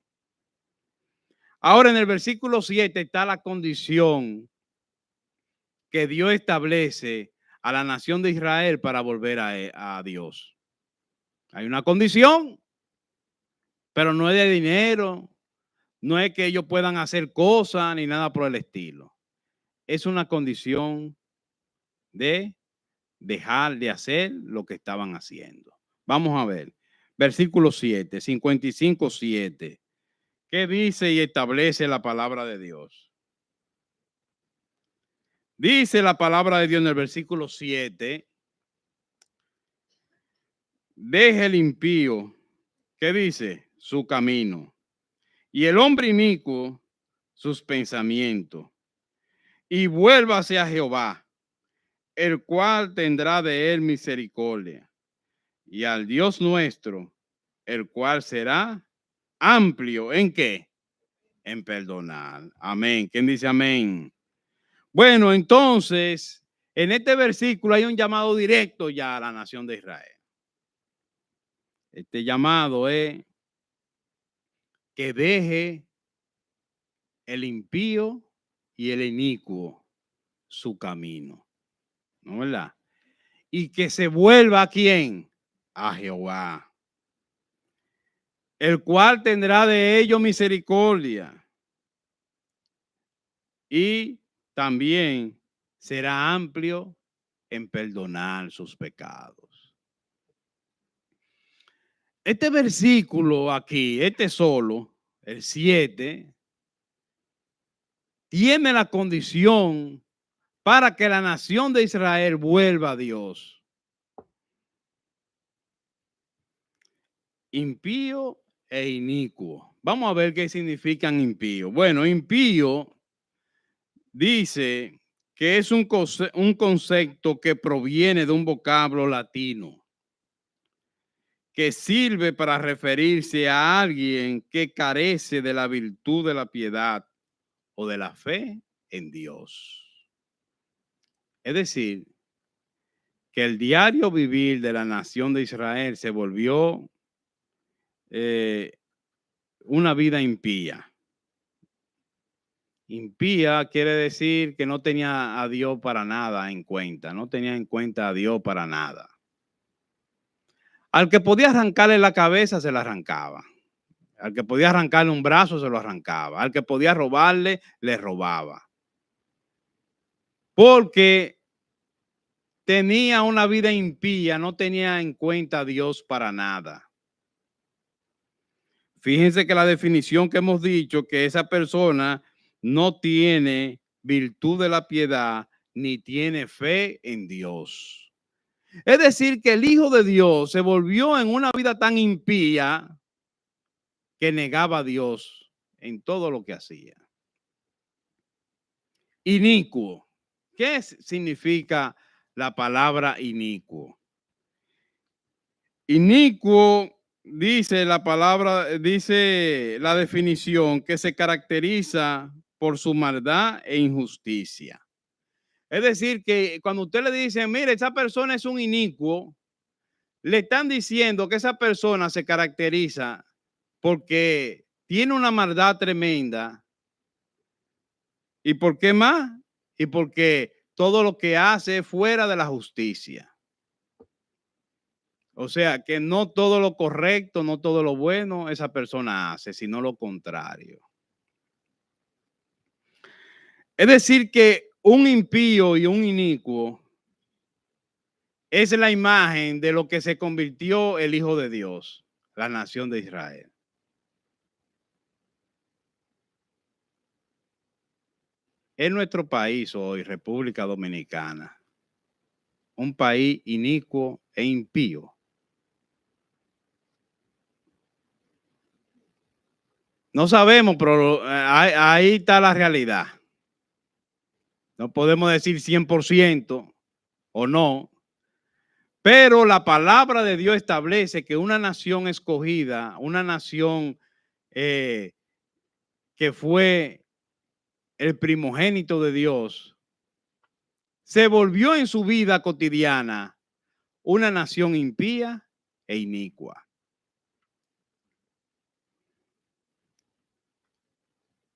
Ahora en el versículo 7 está la condición que Dios establece a la nación de Israel para volver a Dios. Hay una condición, pero no es de dinero, no es que ellos puedan hacer cosas ni nada por el estilo. Es una condición de dejar de hacer lo que estaban haciendo. Vamos a ver. Versículo 7, 55, 7. ¿Qué dice y establece la palabra de Dios? Dice la palabra de Dios en el versículo 7. Deje el impío, ¿qué dice? Su camino. Y el hombre inicuo, sus pensamientos. Y vuélvase a Jehová, el cual tendrá de él misericordia. Y al Dios nuestro, el cual será amplio, ¿en qué? En perdonar. Amén. ¿Quién dice amén? Bueno, entonces, en este versículo hay un llamado directo ya a la nación de Israel. Este llamado es que deje el impío y el inicuo su camino, ¿no verdad? Y que se vuelva a quién? A Jehová, el cual tendrá de ellos misericordia y también será amplio en perdonar sus pecados. Este versículo aquí, este solo, el 7, tiene la condición para que la nación de Israel vuelva a Dios. Impío e inicuo. Vamos a ver qué significan impío. Bueno, impío dice que es un concepto que proviene de un vocablo latino que sirve para referirse a alguien que carece de la virtud de la piedad o de la fe en Dios. Es decir, que el diario vivir de la nación de Israel se volvió una vida impía. Impía quiere decir que no tenía a Dios para nada en cuenta, no tenía en cuenta a Dios para nada. Al que podía arrancarle la cabeza, se la arrancaba. Al que podía arrancarle un brazo, se lo arrancaba. Al que podía robarle, le robaba. Porque tenía una vida impía, no tenía en cuenta a Dios para nada. Fíjense que la definición que hemos dicho, que esa persona no tiene virtud de la piedad ni tiene fe en Dios. Es decir, que el Hijo de Dios se volvió en una vida tan impía que negaba a Dios en todo lo que hacía. Inicuo. ¿Qué significa la palabra inicuo? Inicuo dice la palabra, dice la definición que se caracteriza por su maldad e injusticia. Es decir, que cuando usted le dice, mire, esa persona es un inicuo, le están diciendo que esa persona se caracteriza porque tiene una maldad tremenda. ¿Y por qué más? Y porque todo lo que hace es fuera de la justicia. O sea, que no todo lo correcto, no todo lo bueno esa persona hace, sino lo contrario. Es decir, que un impío y un inicuo es la imagen de lo que se convirtió el Hijo de Dios, la nación de Israel. En nuestro país hoy, República Dominicana, un país inicuo e impío. No sabemos, pero ahí está la realidad. No podemos decir 100% o no, pero la palabra de Dios establece que una nación escogida, una nación eh, que fue el primogénito de Dios, se volvió en su vida cotidiana una nación impía e inicua.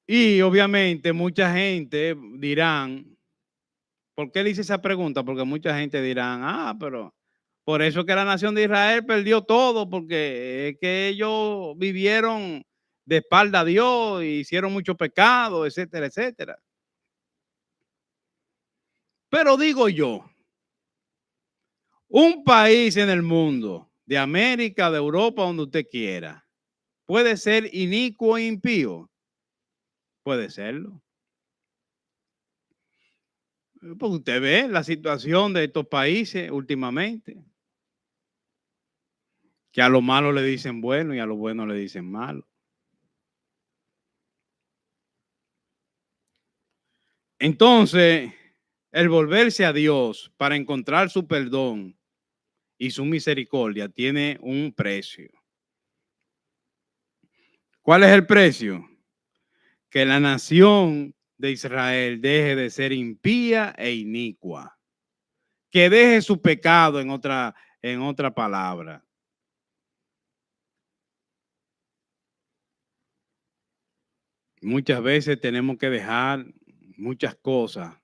Y obviamente mucha gente dirán, ¿por qué le hice esa pregunta? Porque mucha gente dirán, pero por eso es que la nación de Israel perdió todo, porque es que ellos vivieron de espalda a Dios, hicieron mucho pecado, etcétera, etcétera. Pero digo yo, un país en el mundo, de América, de Europa, donde usted quiera, puede ser inicuo e impío. Puede serlo. Porque usted ve la situación de estos países últimamente, que a lo malo le dicen bueno y a lo bueno le dicen malo. Entonces, el volverse a Dios para encontrar su perdón y su misericordia tiene un precio. ¿Cuál es el precio? Que la nación de Israel deje de ser impía e inicua. Que deje su pecado en otra palabra. Muchas veces tenemos que dejar muchas cosas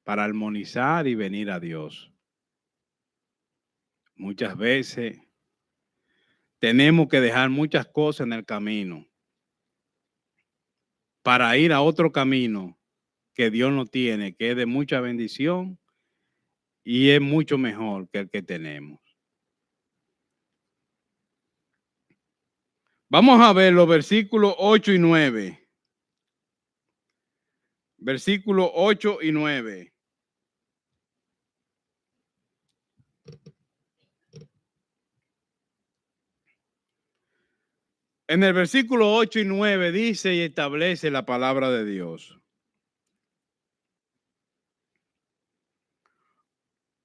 para armonizar y venir a Dios. Muchas veces tenemos que dejar muchas cosas en el camino para ir a otro camino que Dios nos tiene, que es de mucha bendición y es mucho mejor que el que tenemos. Vamos a ver los versículos 8 y 9. Versículos 8 y 9. En el versículo 8 y 9 dice y establece la palabra de Dios.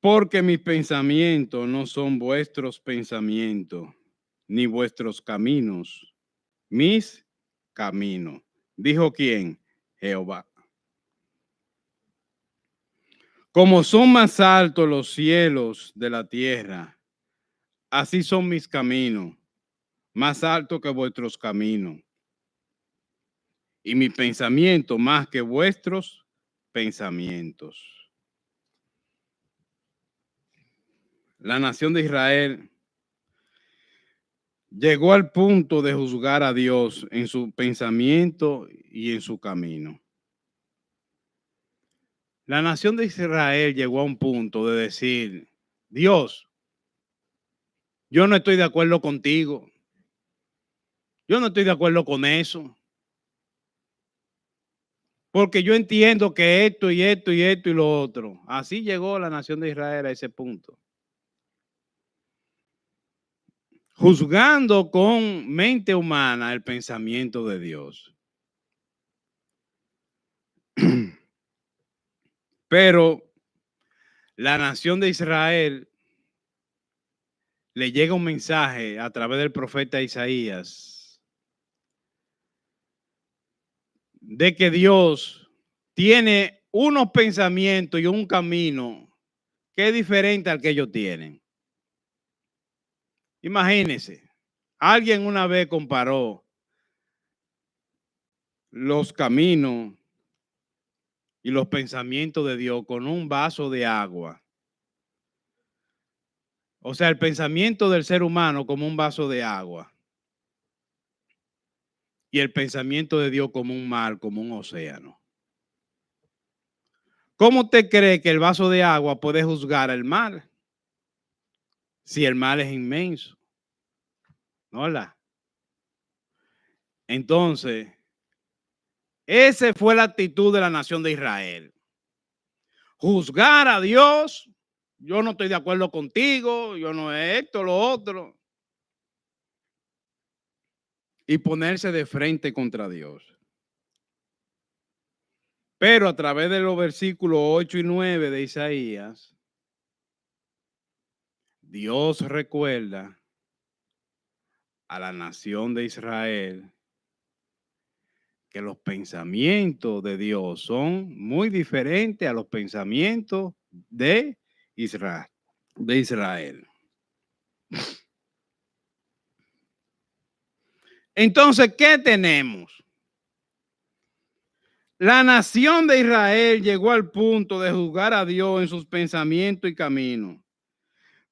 Porque mis pensamientos no son vuestros pensamientos, ni vuestros caminos, mis caminos. ¿Dijo quién? Jehová. Como son más altos los cielos de la tierra, así son mis caminos, más altos que vuestros caminos. Y mi pensamiento más que vuestros pensamientos. La nación de Israel llegó al punto de juzgar a Dios en su pensamiento y en su camino. La nación de Israel llegó a un punto de decir, Dios, yo no estoy de acuerdo contigo. Yo no estoy de acuerdo con eso. Porque yo entiendo que esto y esto y esto y lo otro. Así llegó la nación de Israel a ese punto. Juzgando con mente humana el pensamiento de Dios. Pero la nación de Israel le llega un mensaje a través del profeta Isaías de que Dios tiene unos pensamientos y un camino que es diferente al que ellos tienen. Imagínense, alguien una vez comparó los caminos y los pensamientos de Dios con un vaso de agua. O sea, el pensamiento del ser humano como un vaso de agua. Y el pensamiento de Dios como un mar, como un océano. ¿Cómo usted cree que el vaso de agua puede juzgar el mar si el mar es inmenso? ¿Hola? Entonces, esa fue la actitud de la nación de Israel. Juzgar a Dios, yo no estoy de acuerdo contigo, yo no es esto, lo otro. Y ponerse de frente contra Dios. Pero a través de los versículos 8 y 9 de Isaías, Dios recuerda a la nación de Israel que los pensamientos de Dios son muy diferentes a los pensamientos de Israel. Entonces, ¿qué tenemos? La nación de Israel llegó al punto de juzgar a Dios en sus pensamientos y caminos.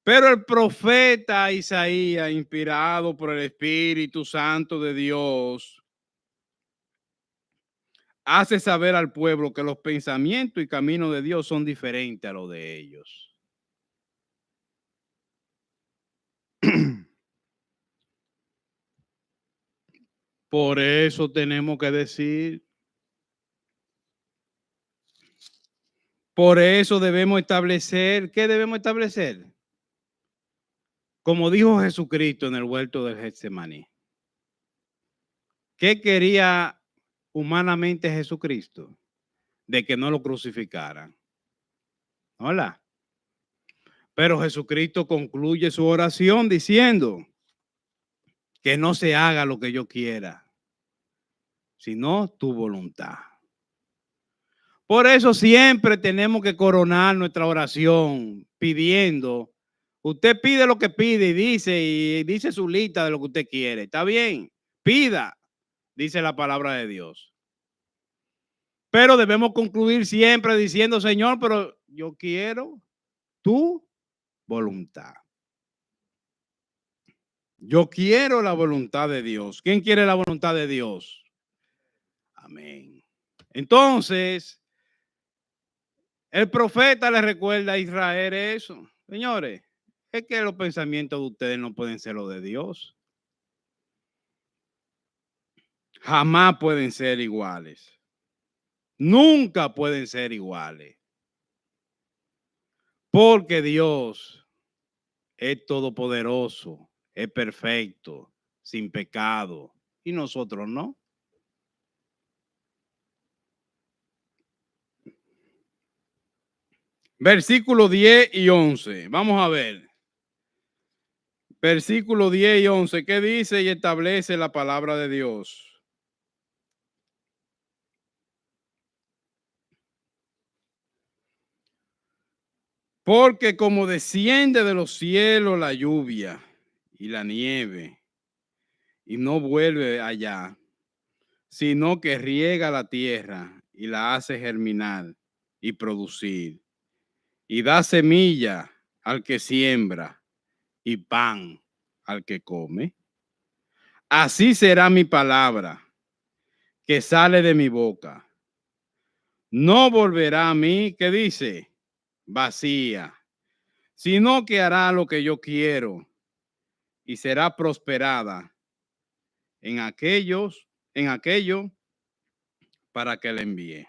Pero el profeta Isaías, inspirado por el Espíritu Santo de Dios, hace saber al pueblo que los pensamientos y caminos de Dios son diferentes a los de ellos. Por eso tenemos que decir, por eso debemos establecer, ¿qué debemos establecer? Como dijo Jesucristo en el huerto del Getsemaní. ¿Qué quería humanamente Jesucristo? De que no lo crucificaran. Hola. Pero Jesucristo concluye su oración diciendo que no se haga lo que yo quiera, sino tu voluntad. Por eso siempre tenemos que coronar nuestra oración pidiendo. Usted pide lo que pide y dice su lista de lo que usted quiere. Está bien, pida, dice la palabra de Dios. Pero debemos concluir siempre diciendo, Señor, pero yo quiero tu voluntad. Yo quiero la voluntad de Dios. ¿Quién quiere la voluntad de Dios? Amén. Entonces, el profeta le recuerda a Israel eso. Señores, es que los pensamientos de ustedes no pueden ser los de Dios. Jamás pueden ser iguales. Nunca pueden ser iguales. Porque Dios es todopoderoso, es perfecto, sin pecado. Y nosotros no. Versículos 10 y 11. Vamos a ver. Versículo 10 y 11. ¿Qué dice y establece la palabra de Dios? Porque como desciende de los cielos la lluvia y la nieve, y no vuelve allá, sino que riega la tierra y la hace germinar y producir, y da semilla al que siembra y pan al que come. Así será mi palabra que sale de mi boca. No volverá a mí, ¿qué dice? Vacía, sino que hará lo que yo quiero y será prosperada en aquello para que le envíe.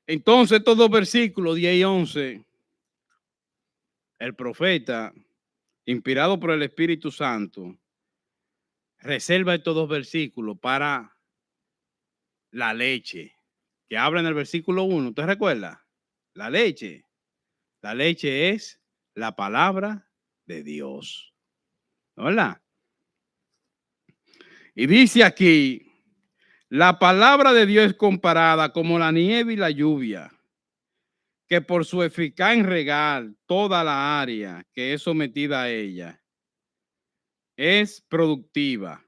Entonces, estos dos versículos 10 y 11, el profeta, inspirado por el Espíritu Santo, reserva estos dos versículos para la leche, que habla en el versículo 1. ¿Usted recuerda? La leche. La leche es la palabra de Dios. ¿Verdad? Y dice aquí, la palabra de Dios es comparada como la nieve y la lluvia, que por su eficaz en regar toda la área que es sometida a ella, es productiva.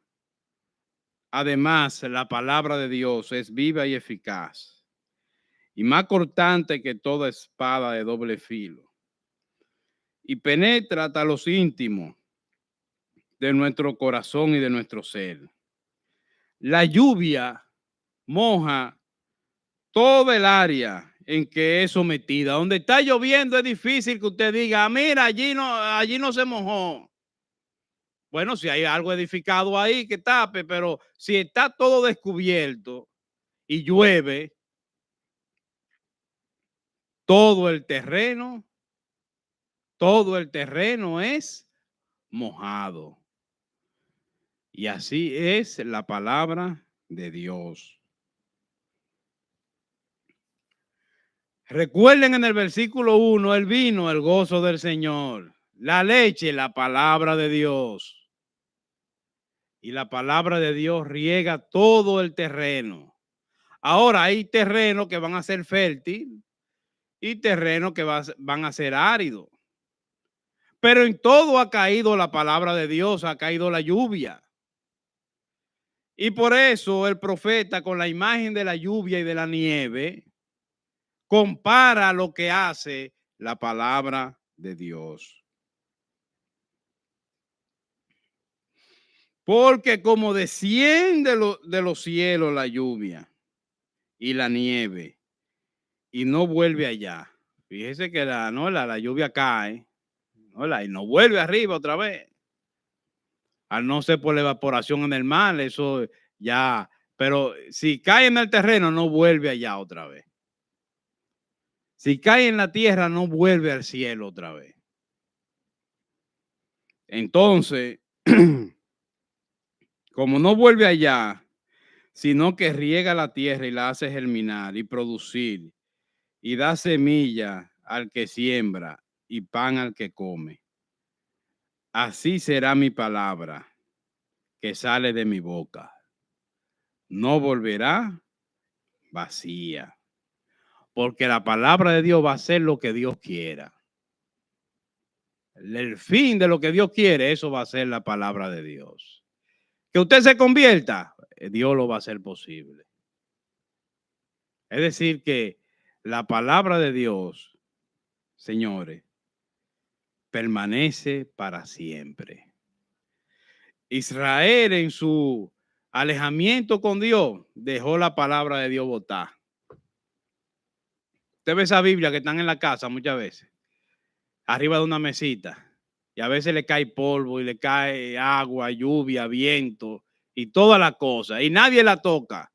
Además, la palabra de Dios es viva y eficaz, y más cortante que toda espada de doble filo, y penetra hasta los íntimos de nuestro corazón y de nuestro ser. La lluvia moja todo el área en que es sometida. Donde está lloviendo es difícil que usted diga, mira, allí no se mojó. Bueno, si hay algo edificado ahí que tape, pero si está todo descubierto y llueve, todo el terreno, todo el terreno es mojado. Y así es la palabra de Dios. Recuerden en el versículo 1, el vino, el gozo del Señor. La leche, la palabra de Dios. Y la palabra de Dios riega todo el terreno. Ahora hay terrenos que van a ser fértiles y terrenos que van a ser áridos. Pero en todo ha caído la palabra de Dios, ha caído la lluvia. Y por eso el profeta, con la imagen de la lluvia y de la nieve, compara lo que hace la palabra de Dios. Porque como desciende de los cielos la lluvia y la nieve y no vuelve allá. Fíjese que la lluvia cae, y no vuelve arriba otra vez. Al no ser por la evaporación en el mar, eso ya, pero si cae en el terreno, no vuelve allá otra vez. Si cae en la tierra, no vuelve al cielo otra vez. Entonces, como no vuelve allá, sino que riega la tierra y la hace germinar y producir, y da semilla al que siembra y pan al que come. Así será mi palabra que sale de mi boca. No volverá vacía, porque la palabra de Dios va a ser lo que Dios quiera. El fin de lo que Dios quiere, eso va a ser la palabra de Dios. Que usted se convierta, Dios lo va a hacer posible. Es decir, que la palabra de Dios, señores, permanece para siempre. Israel en su alejamiento con Dios dejó la palabra de Dios botar. Usted ve esa Biblia que están en la casa muchas veces, arriba de una mesita, y a veces le cae polvo y le cae agua, lluvia, viento y toda la cosa, y nadie la toca.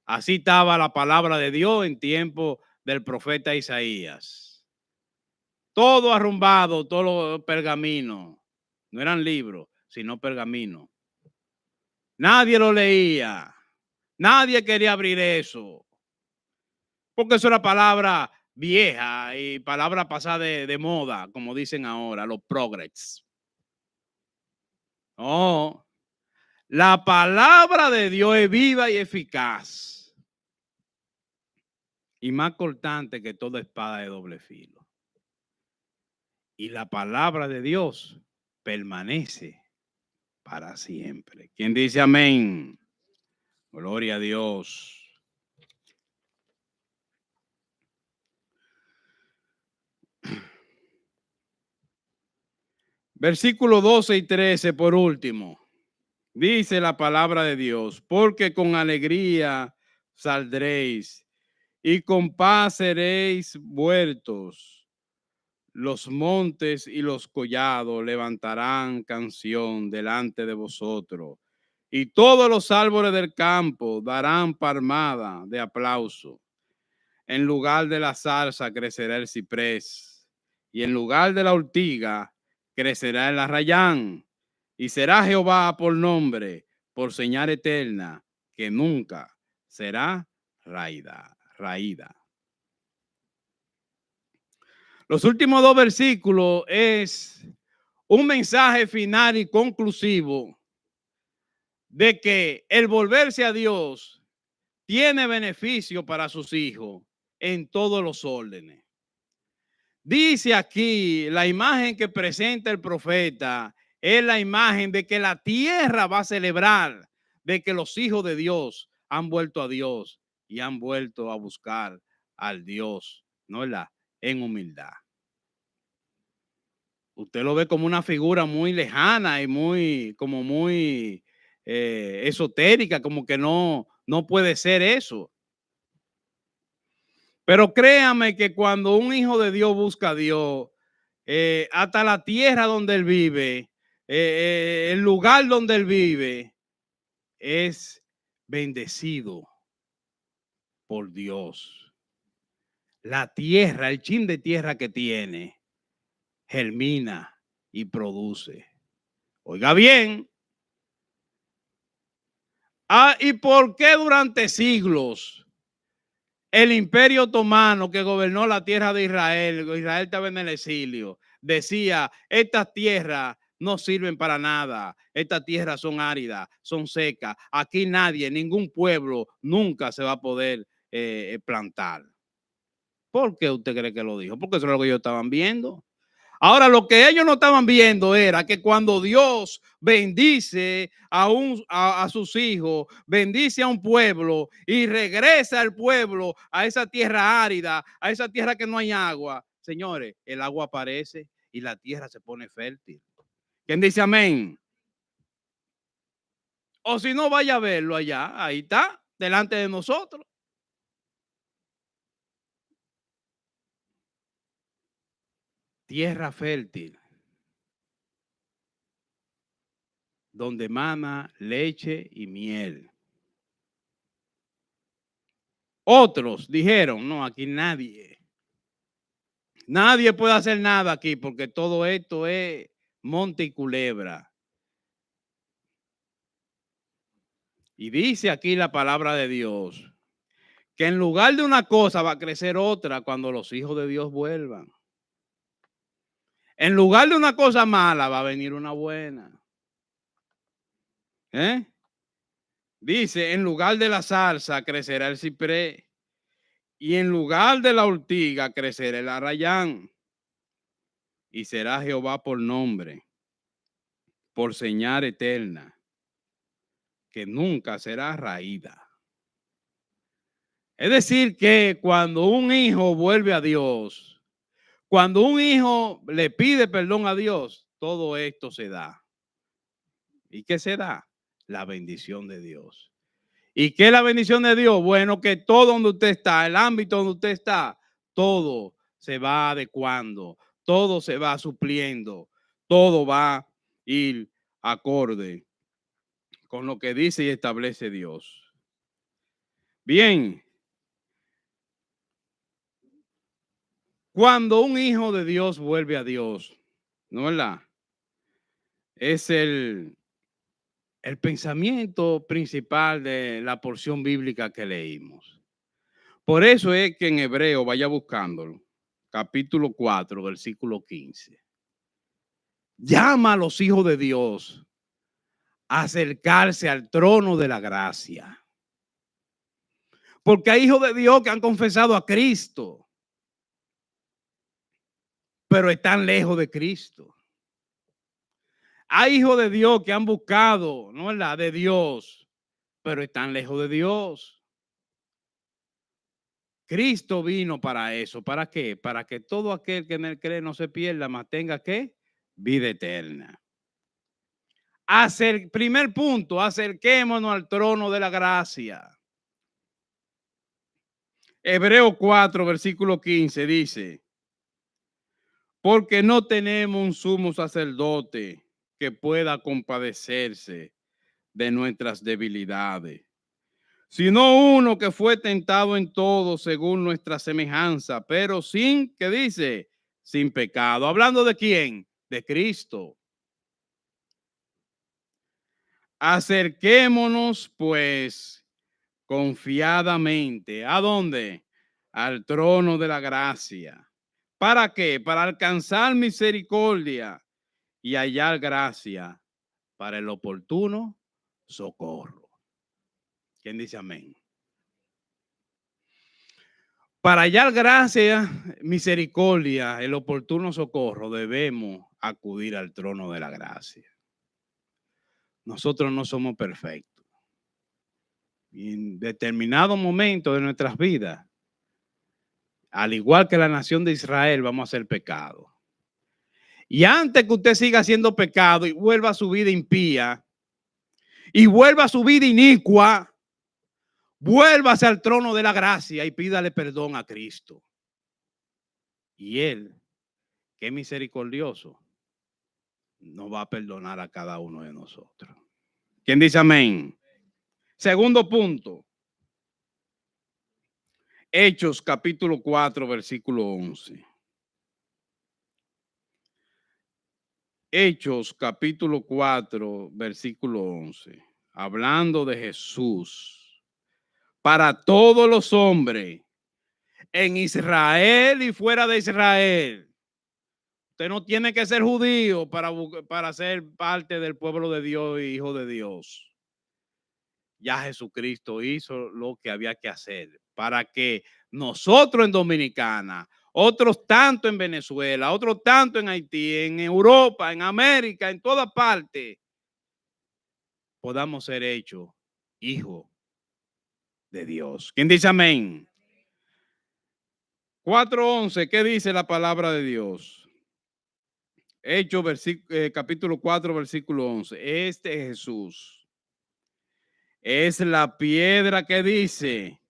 Así estaba la palabra de Dios en tiempo del profeta Isaías. Todo arrumbado, todos los pergaminos. No eran libros, sino pergaminos. Nadie lo leía. Nadie quería abrir eso. Porque eso era palabra vieja y palabra pasada de moda, como dicen ahora, los progres. No, la palabra de Dios es viva y eficaz. Y más cortante que toda espada de doble filo. Y la palabra de Dios permanece para siempre. ¿Quién dice amén? Gloria a Dios. Versículo 12 y 13 por último. Dice la palabra de Dios, porque con alegría saldréis y con paz seréis vueltos. Los montes y los collados levantarán canción delante de vosotros, y todos los árboles del campo darán palmada de aplauso. En lugar de la zarza crecerá el ciprés, y en lugar de la ortiga crecerá el arrayán, y será Jehová por nombre, por señal eterna, que nunca será raída. Los últimos dos versículos es un mensaje final y conclusivo de que el volverse a Dios tiene beneficio para sus hijos en todos los órdenes. Dice aquí, la imagen que presenta el profeta es la imagen de que la tierra va a celebrar de que los hijos de Dios han vuelto a Dios y han vuelto a buscar al Dios, ¿no? En humildad. Usted lo ve como una figura muy lejana y muy esotérica, como que no puede ser eso. Pero créame que cuando un hijo de Dios busca a Dios, hasta la tierra donde él vive, el lugar donde él vive, es bendecido por Dios. La tierra, el chin de tierra que tiene, germina y produce. Oiga bien. ¿Y por qué durante siglos el Imperio Otomano que gobernó la tierra de Israel, Israel estaba en el exilio, decía, estas tierras no sirven para nada, estas tierras son áridas, son secas, aquí nadie, ningún pueblo nunca se va a poder plantar? ¿Por qué usted cree que lo dijo? Porque eso es lo que ellos estaban viendo. Ahora, lo que ellos no estaban viendo era que cuando Dios bendice a sus hijos, bendice a un pueblo y regresa al pueblo a esa tierra árida, a esa tierra que no hay agua, señores, el agua aparece y la tierra se pone fértil. ¿Quién dice amén? O si no, vaya a verlo allá, ahí está, delante de nosotros. Tierra fértil, donde mana leche y miel. Otros dijeron, no, aquí nadie puede hacer nada aquí porque todo esto es monte y culebra. Y dice aquí la palabra de Dios que en lugar de una cosa va a crecer otra cuando los hijos de Dios vuelvan. En lugar de una cosa mala va a venir una buena. Dice, en lugar de la zarza crecerá el ciprés y en lugar de la ortiga crecerá el arrayán. Y será Jehová por nombre, por señal eterna, que nunca será raída. Es decir, que cuando un hijo vuelve a Dios, cuando un hijo le pide perdón a Dios, todo esto se da. ¿Y qué se da? La bendición de Dios. ¿Y qué es la bendición de Dios? Bueno, que todo donde usted está, el ámbito donde usted está, todo se va adecuando, todo se va supliendo, todo va a ir acorde con lo que dice y establece Dios. Bien. Cuando un hijo de Dios vuelve a Dios, ¿no es verdad? Es el pensamiento principal de la porción bíblica que leímos. Por eso es que en Hebreo, vaya buscándolo, capítulo 4, versículo 15. Llama a los hijos de Dios a acercarse al trono de la gracia. Porque hay hijos de Dios que han confesado a Cristo, pero están lejos de Cristo. Hay hijos de Dios que han buscado, ¿no es verdad?, de Dios, pero están lejos de Dios. Cristo vino para eso. ¿Para qué? Para que todo aquel que en él cree no se pierda, mas tenga ¿qué? Vida eterna. Primer punto, acerquémonos al trono de la gracia. Hebreo 4, versículo 15 dice, porque no tenemos un sumo sacerdote que pueda compadecerse de nuestras debilidades, sino uno que fue tentado en todo según nuestra semejanza, pero sin, ¿qué dice? Sin pecado. ¿Hablando de quién? De Cristo. Acerquémonos pues confiadamente. ¿A dónde? Al trono de la gracia. ¿Para qué? Para alcanzar misericordia y hallar gracia para el oportuno socorro. ¿Quién dice amén? Para hallar gracia, misericordia, el oportuno socorro, debemos acudir al trono de la gracia. Nosotros no somos perfectos. Y en determinado momento de nuestras vidas, al igual que la nación de Israel, vamos a hacer pecado. Y antes que usted siga haciendo pecado y vuelva a su vida impía y vuelva a su vida inicua, vuélvase al trono de la gracia y pídale perdón a Cristo. Y Él, que es misericordioso, nos va a perdonar a cada uno de nosotros. ¿Quién dice amén? Segundo punto. Hechos capítulo 4, versículo 11. Hechos capítulo 4, versículo 11. Hablando de Jesús para todos los hombres en Israel y fuera de Israel. Usted no tiene que ser judío para ser parte del pueblo de Dios y hijo de Dios. Ya Jesucristo hizo lo que había que hacer para que nosotros en Dominicana, otros tanto en Venezuela, otros tanto en Haití, en Europa, en América, en toda parte, podamos ser hechos hijos de Dios. ¿Quién dice amén? 4:11, ¿qué dice la palabra de Dios? Hechos capítulo 4, versículo 11. Este Jesús es la piedra que dice,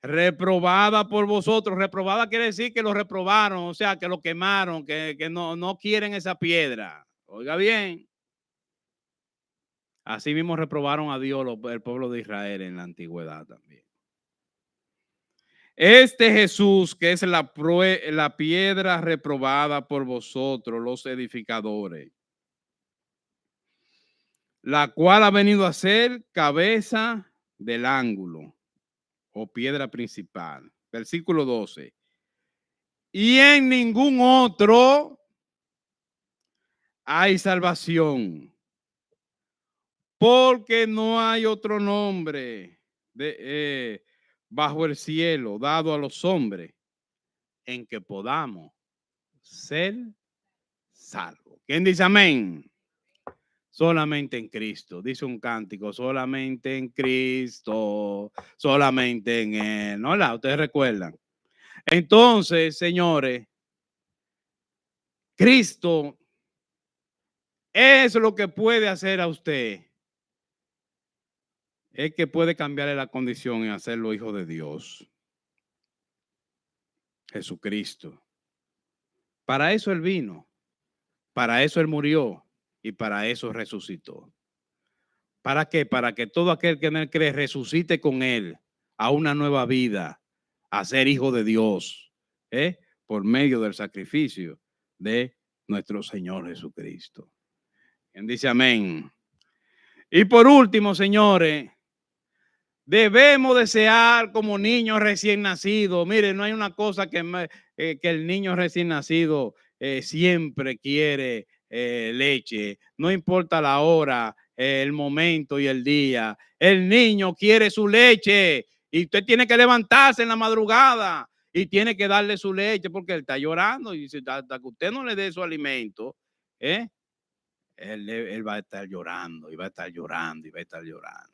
reprobada por vosotros. Reprobada quiere decir que lo reprobaron, o sea, que lo quemaron, que no quieren esa piedra. Oiga bien. Así mismo reprobaron a Dios el pueblo de Israel en la antigüedad también. Este Jesús, que es la piedra reprobada por vosotros, los edificadores, la cual ha venido a ser cabeza del ángulo o piedra principal. Versículo 12. Y en ningún otro hay salvación, porque no hay otro nombre bajo el cielo dado a los hombres en que podamos ser salvos. ¿Quién dice amén? Solamente en Cristo. Dice un cántico, solamente en Cristo, solamente en Él. ¿No? Ustedes recuerdan. Entonces, señores, Cristo es lo que puede hacer a usted. Es que puede cambiarle la condición y hacerlo hijo de Dios. Jesucristo. Para eso Él vino. Para eso Él murió. Y para eso resucitó. ¿Para qué? Para que todo aquel que en Él cree resucite con Él a una nueva vida, a ser hijo de Dios, por medio del sacrificio de nuestro Señor Jesucristo. ¿Quién dice amén? Y por último, señores, debemos desear como niños recién nacidos. Miren, no hay una cosa que el niño recién nacido siempre quiere leche. No importa la hora, el momento y el día. El niño quiere su leche y usted tiene que levantarse en la madrugada y tiene que darle su leche porque él está llorando y hasta que usted no le dé su alimento, él va a estar llorando y va a estar llorando y va a estar llorando.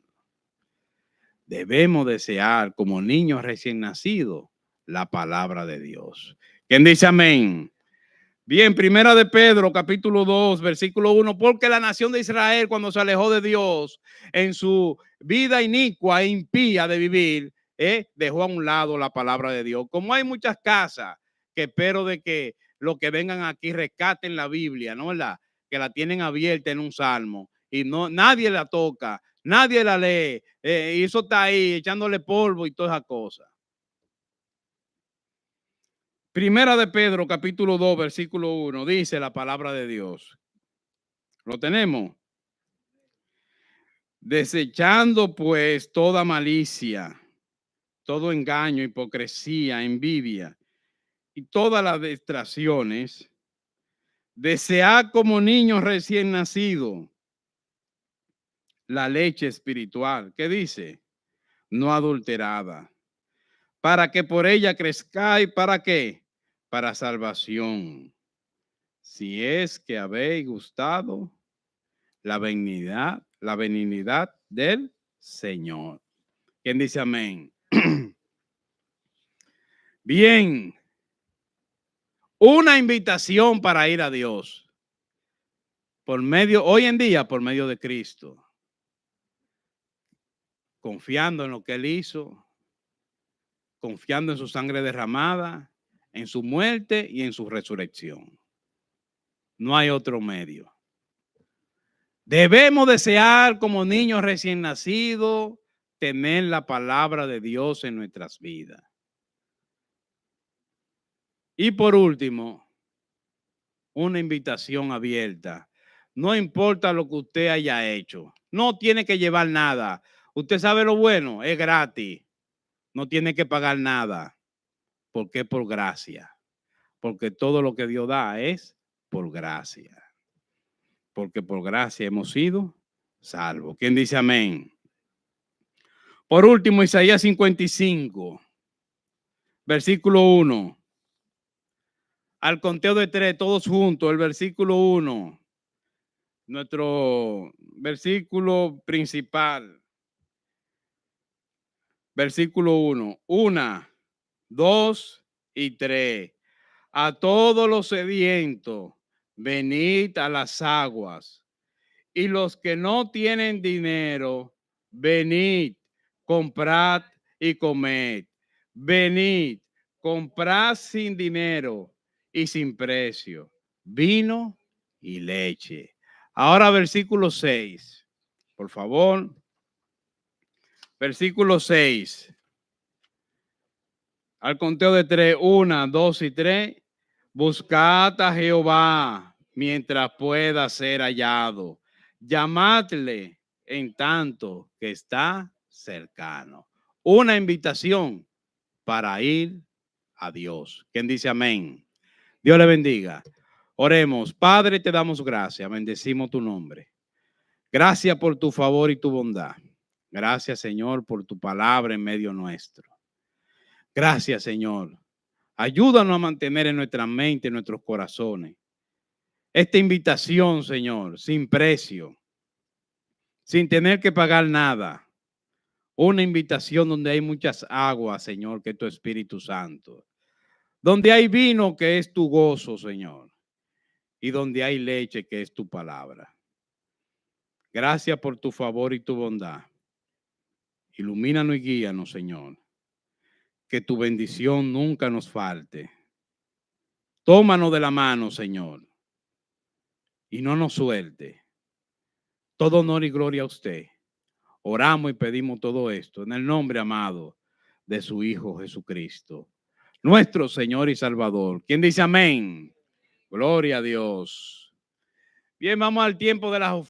Debemos desear como niños recién nacidos la palabra de Dios. ¿Quién dice amén? Bien, primera de Pedro, capítulo 2, versículo 1, porque la nación de Israel cuando se alejó de Dios en su vida inicua e impía de vivir, dejó a un lado la palabra de Dios. Como hay muchas casas que espero de que los que vengan aquí rescaten la Biblia, ¿no? Que la tienen abierta en un salmo y nadie la toca, nadie la lee, y eso está ahí echándole polvo y todas esas cosas. Primera de Pedro, capítulo 2, versículo 1, dice la palabra de Dios. ¿Lo tenemos? Desechando pues toda malicia, todo engaño, hipocresía, envidia y todas las distracciones, desead como niños recién nacidos la leche espiritual. ¿Qué dice? No adulterada, para que por ella crezcáis. ¿Para qué? Para salvación. Si es que habéis gustado la benignidad del Señor. ¿Quién dice amén? Bien. Una invitación para ir a Dios. Hoy en día, por medio de Cristo. confiando en lo que Él hizo, confiando en su sangre derramada, en su muerte y en su resurrección. No hay otro medio. Debemos desear como niños recién nacidos tener la palabra de Dios en nuestras vidas. Y por último, una invitación abierta. No importa lo que usted haya hecho, no tiene que llevar nada. Usted sabe lo bueno, es gratis. No tiene que pagar nada, porque es por gracia. Porque todo lo que Dios da es por gracia. Porque por gracia hemos sido salvos. ¿Quién dice amén? Por último, Isaías 55, versículo 1. Al conteo de 3, todos juntos, el versículo 1. Nuestro versículo principal. Versículo 1. 1, 2 y 3. A todos los sedientos, venid a las aguas. Y los que no tienen dinero, venid, comprad y comed. Venid, comprad sin dinero y sin precio, vino y leche. Ahora versículo 6, por favor. Versículo 6. Al conteo de 3, 1, 2 y 3. Buscad a Jehová mientras pueda ser hallado. Llamadle en tanto que está cercano. Una invitación para ir a Dios. ¿Quién dice amén? Dios le bendiga. Oremos. Padre, te damos gracias. Bendecimos tu nombre. Gracias por tu favor y tu bondad. Gracias, Señor, por tu palabra en medio nuestro. Gracias, Señor. Ayúdanos a mantener en nuestra mente, en nuestros corazones, esta invitación, Señor, sin precio, sin tener que pagar nada. Una invitación donde hay muchas aguas, Señor, que es tu Espíritu Santo. Donde hay vino, que es tu gozo, Señor. Y donde hay leche, que es tu palabra. Gracias por tu favor y tu bondad. Ilumínanos y guíanos, Señor. Que tu bendición nunca nos falte. Tómanos de la mano, Señor. Y no nos suelte. Todo honor y gloria a usted. Oramos y pedimos todo esto en el nombre amado de su Hijo Jesucristo, nuestro Señor y Salvador. ¿Quién dice amén? Gloria a Dios. Bien, vamos al tiempo de las